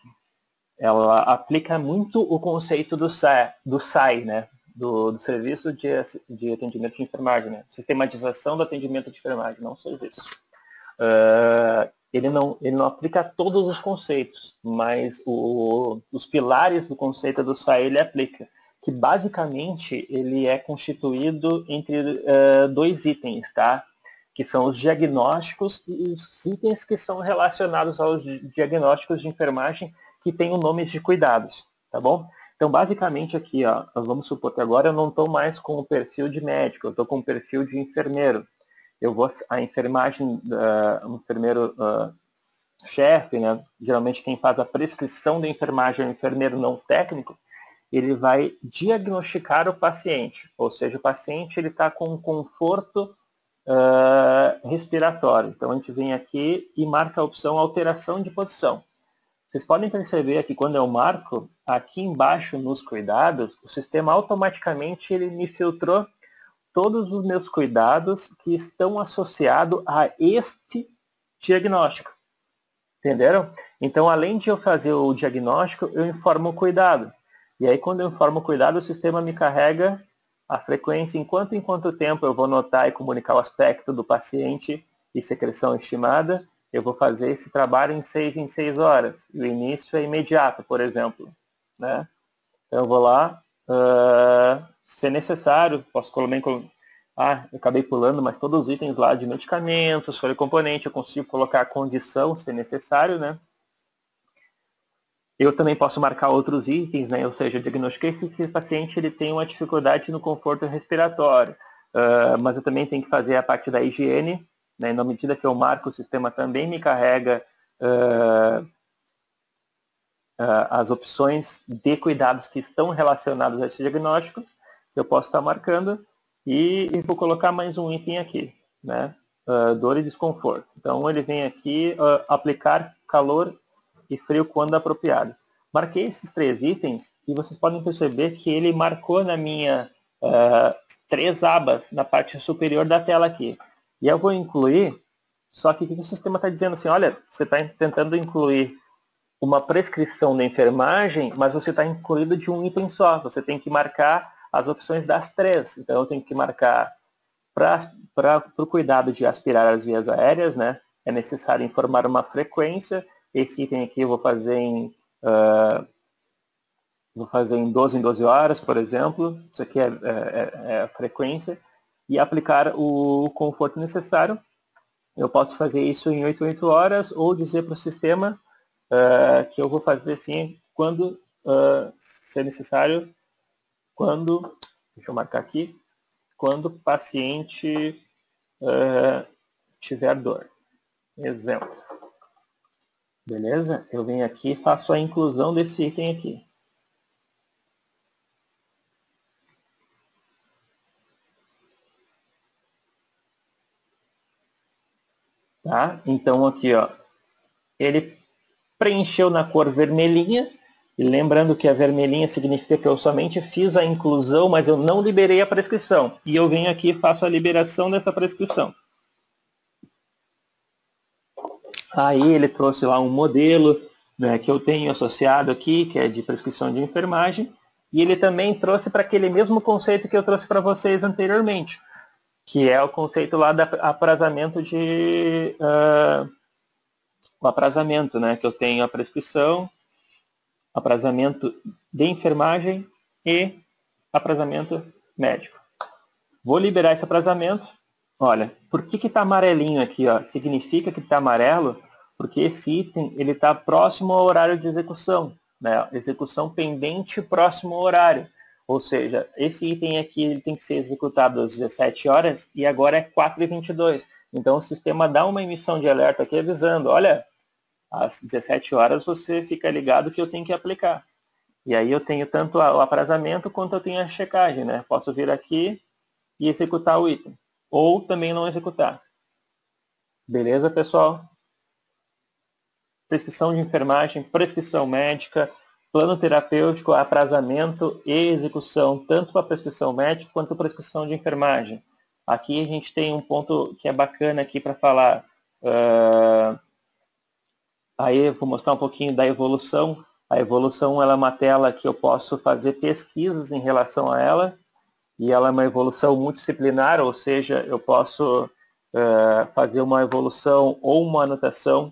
aplica muito o conceito do SAI, né? Do Serviço de Atendimento de Enfermagem, né? Sistematização do atendimento de enfermagem, não serviço. Ele não aplica todos os conceitos, mas os pilares do conceito do SAI ele aplica, que basicamente ele é constituído entre 2 itens, tá? Que são os diagnósticos e os itens que são relacionados aos diagnósticos de enfermagem que têm o nome de cuidados, tá bom? Então, basicamente aqui, ó, vamos supor que agora eu não estou mais com o perfil de médico, eu estou com o perfil de enfermeiro. A enfermagem, o enfermeiro chefe, né, geralmente quem faz a prescrição da enfermagem é o enfermeiro não técnico, ele vai diagnosticar o paciente, ou seja, o paciente está com um conforto respiratório. Então a gente vem aqui e marca a opção alteração de posição. Vocês podem perceber que quando eu marco, aqui embaixo nos cuidados, o sistema automaticamente ele me filtrou todos os meus cuidados que estão associados a este diagnóstico. Entenderam? Então, além de eu fazer o diagnóstico, eu informo o cuidado. E aí, quando eu informo o cuidado, o sistema me carrega a frequência, em quanto tempo eu vou notar e comunicar o aspecto do paciente e secreção estimada. eu vou fazer esse trabalho em 6 horas. E o início é imediato, por exemplo. Né? Então eu vou lá, se necessário, posso também... eu acabei pulando, mas todos os itens lá de medicamentos, folha componente, eu consigo colocar a condição, se necessário, né? Eu também posso marcar outros itens, né? Ou seja, eu diagnostiquei se esse paciente ele tem uma dificuldade no conforto respiratório, mas eu também tenho que fazer a parte da higiene, né? Na medida que eu marco, o sistema também me carrega as opções de cuidados que estão relacionados a esse diagnóstico, que eu posso estar marcando, e vou colocar mais um item aqui, né? Dor e desconforto. Então ele vem aqui, aplicar calor e frio quando apropriado. Marquei esses 3 itens e vocês podem perceber que ele marcou na minha 3 abas na parte superior da tela aqui. E eu vou incluir, só que o que o sistema está dizendo assim, olha, você está tentando incluir uma prescrição da enfermagem, mas você está incluído de um item só. Você tem que marcar as opções das 3. Então eu tenho que marcar para o cuidado de aspirar as vias aéreas, né? É necessário informar uma frequência. Esse item aqui eu vou fazer em 12 em 12 horas, por exemplo. Isso aqui é a frequência. E aplicar o conforto necessário. Eu posso fazer isso em 8 horas ou dizer para o sistema que eu vou fazer assim quando ser necessário, deixa eu marcar aqui, quando o paciente tiver dor. Exemplo. Beleza? Eu venho aqui e faço a inclusão desse item aqui. Tá? Então aqui, ó, ele preencheu na cor vermelhinha, e lembrando que a vermelhinha significa que eu somente fiz a inclusão, mas eu não liberei a prescrição. E eu venho aqui e faço a liberação dessa prescrição. Aí ele trouxe lá um modelo, né, que eu tenho associado aqui, que é de prescrição de enfermagem, e ele também trouxe para aquele mesmo conceito que eu trouxe para vocês anteriormente, que é o conceito lá do aprazamento o aprazamento, né, que eu tenho a prescrição, aprazamento de enfermagem e aprazamento médico. Vou liberar esse aprazamento. Olha, por que está amarelinho aqui? Ó? Significa que está amarelo porque esse item está próximo ao horário de execução. Né? Execução pendente próximo ao horário. Ou seja, esse item aqui ele tem que ser executado às 17 horas e agora é 4h22. Então o sistema dá uma emissão de alerta aqui avisando, olha, às 17 horas você fica ligado que eu tenho que aplicar. E aí eu tenho tanto o aprazamento quanto eu tenho a checagem. Né? Posso vir aqui e executar o item. Ou também não executar. Beleza, pessoal? Prescrição de enfermagem, prescrição médica, plano terapêutico, aprazamento e execução, tanto para prescrição médica quanto para prescrição de enfermagem. Aqui a gente tem um ponto que é bacana aqui para falar. Aí eu vou mostrar um pouquinho da evolução. A evolução ela é uma tela que eu posso fazer pesquisas em relação a ela. E ela é uma evolução multidisciplinar, ou seja, eu posso fazer uma evolução ou uma anotação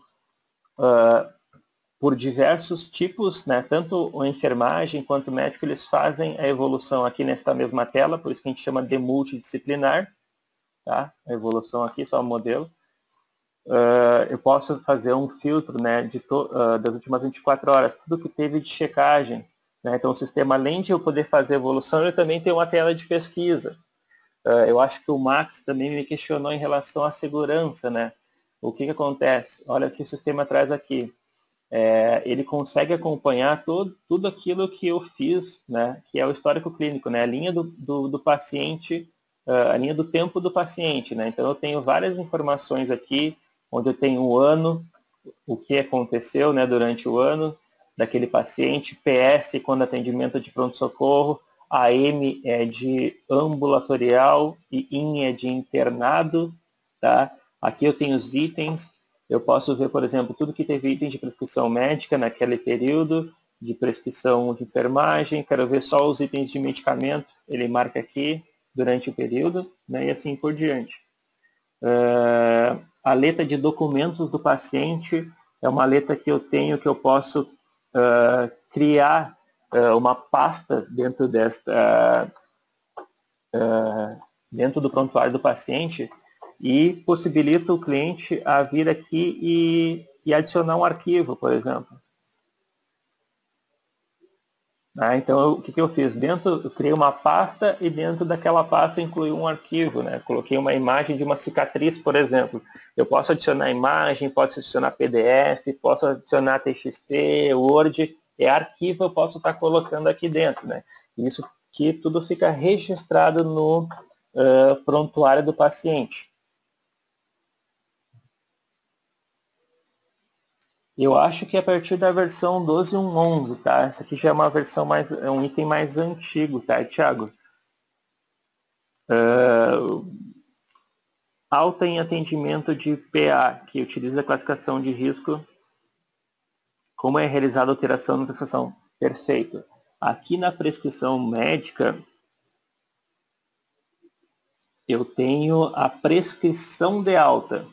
por diversos tipos, né? Tanto a enfermagem quanto o médico, eles fazem a evolução aqui nesta mesma tela, por isso que a gente chama de multidisciplinar, tá? A evolução aqui, só o modelo. Eu posso fazer um filtro, né, das últimas 24 horas, tudo que teve de checagem. Né? Então o sistema, além de eu poder fazer evolução, ele também tem uma tela de pesquisa. Eu acho que o Max também me questionou em relação à segurança. Né? O que acontece? Olha o que o sistema traz aqui. Ele consegue acompanhar tudo aquilo que eu fiz, né, que é o histórico clínico, né, a linha do paciente, a linha do tempo do paciente. Né? Então eu tenho várias informações aqui, onde eu tenho o ano, o que aconteceu, né, durante o ano daquele paciente, PS quando atendimento de pronto-socorro, AM é de ambulatorial e IN é de internado. Tá? Aqui eu tenho os itens, eu posso ver, por exemplo, tudo que teve item de prescrição médica naquele período, de prescrição de enfermagem, quero ver só os itens de medicamento, ele marca aqui durante o período, né, e assim por diante. A letra de documentos do paciente é uma letra que eu tenho, que eu posso criar uma pasta dentro dentro do prontuário do paciente e possibilita o cliente a vir aqui e adicionar um arquivo, por exemplo. Então, o que eu fiz? Eu criei uma pasta e dentro daquela pasta incluí um arquivo, né? Coloquei uma imagem de uma cicatriz, por exemplo. Eu posso adicionar imagem, posso adicionar PDF, posso adicionar TXT, Word, arquivo eu posso estar colocando aqui dentro, né? Isso que tudo fica registrado no prontuário do paciente. Eu acho que é a partir da versão 12.1.11, tá? Essa aqui já é uma versão é um item mais antigo, tá, Thiago? Alta em atendimento de PA, que utiliza a classificação de risco. Como é realizada a alteração na prescrição? Perfeito. Aqui na prescrição médica, eu tenho a prescrição de alta.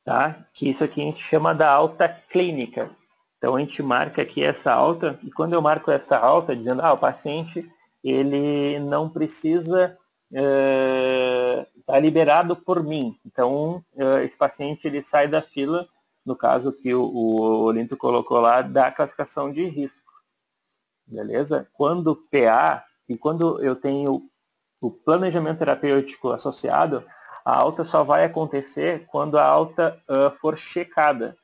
Tá? Que isso aqui a gente chama da alta clínica. Então a gente marca aqui essa alta, e quando eu marco essa alta, dizendo, o paciente ele não precisa estar liberado por mim. Então esse paciente ele sai da fila, no caso que o Olinto colocou lá, da classificação de risco. Beleza? Quando PA, e quando eu tenho o planejamento terapêutico associado, a alta só vai acontecer quando a alta for checada.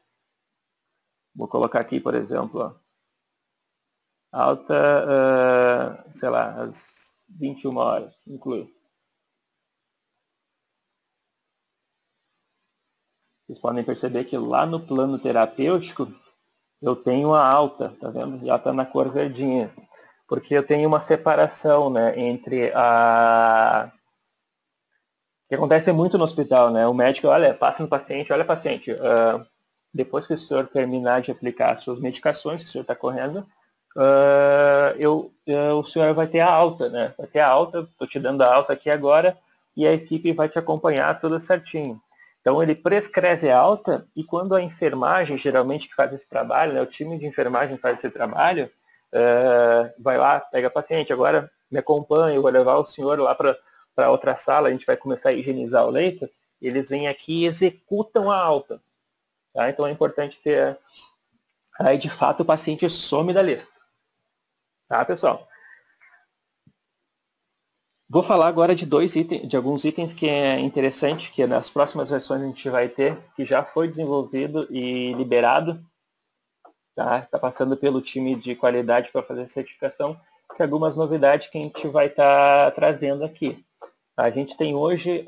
Vou colocar aqui, por exemplo, ó, alta, sei lá, às 21 horas, inclui. Vocês podem perceber que lá no plano terapêutico, eu tenho a alta, tá vendo? Já está na cor verdinha. Porque eu tenho uma separação, né, entre a... que acontece muito no hospital, né? O médico, olha, passa no paciente, olha paciente, depois que o senhor terminar de aplicar as suas medicações que o senhor está correndo, o senhor vai ter a alta, né? Vai ter a alta, estou te dando a alta aqui agora, e a equipe vai te acompanhar tudo certinho. Então ele prescreve a alta, e quando a enfermagem, geralmente que faz esse trabalho, né, o time de enfermagem faz esse trabalho, vai lá, pega a paciente, agora me acompanha, eu vou levar o senhor lá para outra sala, a gente vai começar a higienizar o leito, eles vêm aqui e executam a alta. Tá? Então é importante ter... Aí de fato o paciente some da lista. Tá, pessoal? Vou falar agora de alguns itens que é interessante, que nas próximas versões a gente vai ter, que já foi desenvolvido e liberado. Tá passando pelo time de qualidade para fazer a certificação, que algumas novidades que a gente vai estar trazendo aqui. A gente tem hoje,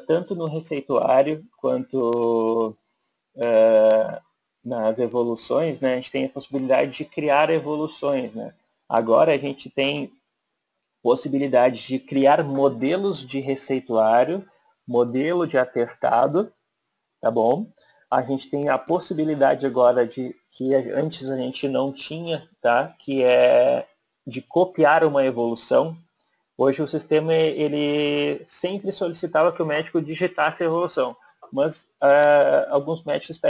tanto no receituário quanto nas evoluções, né, a gente tem a possibilidade de criar evoluções. Né? Agora a gente tem possibilidade de criar modelos de receituário, modelo de atestado, tá bom? A gente tem a possibilidade agora de, que antes a gente não tinha, tá? Que é de copiar uma evolução. Hoje o sistema ele sempre solicitava que o médico digitasse a evolução, mas alguns médicos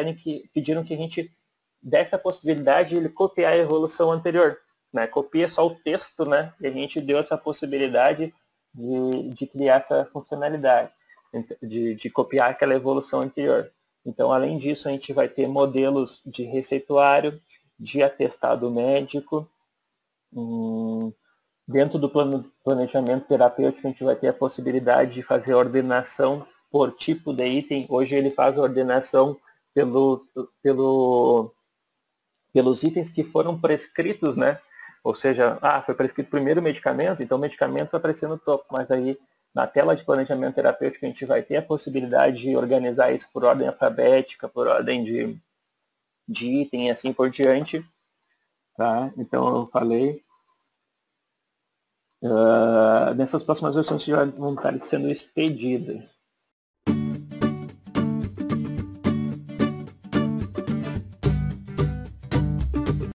pediram que a gente desse a possibilidade de ele copiar a evolução anterior. Né? Copia só o texto, né? E a gente deu essa possibilidade de criar essa funcionalidade, de copiar aquela evolução anterior. Então, além disso, a gente vai ter modelos de receituário, de atestado médico. Dentro do planejamento terapêutico, a gente vai ter a possibilidade de fazer ordenação por tipo de item. Hoje ele faz a ordenação pelos itens que foram prescritos, né? Ou seja, foi prescrito primeiro o medicamento, então o medicamento vai aparecer no topo, mas aí na tela de planejamento terapêutico a gente vai ter a possibilidade de organizar isso por ordem alfabética, por ordem de item e assim por diante. Tá? Então eu falei. Nessas próximas versões já vão estar sendo expedidas.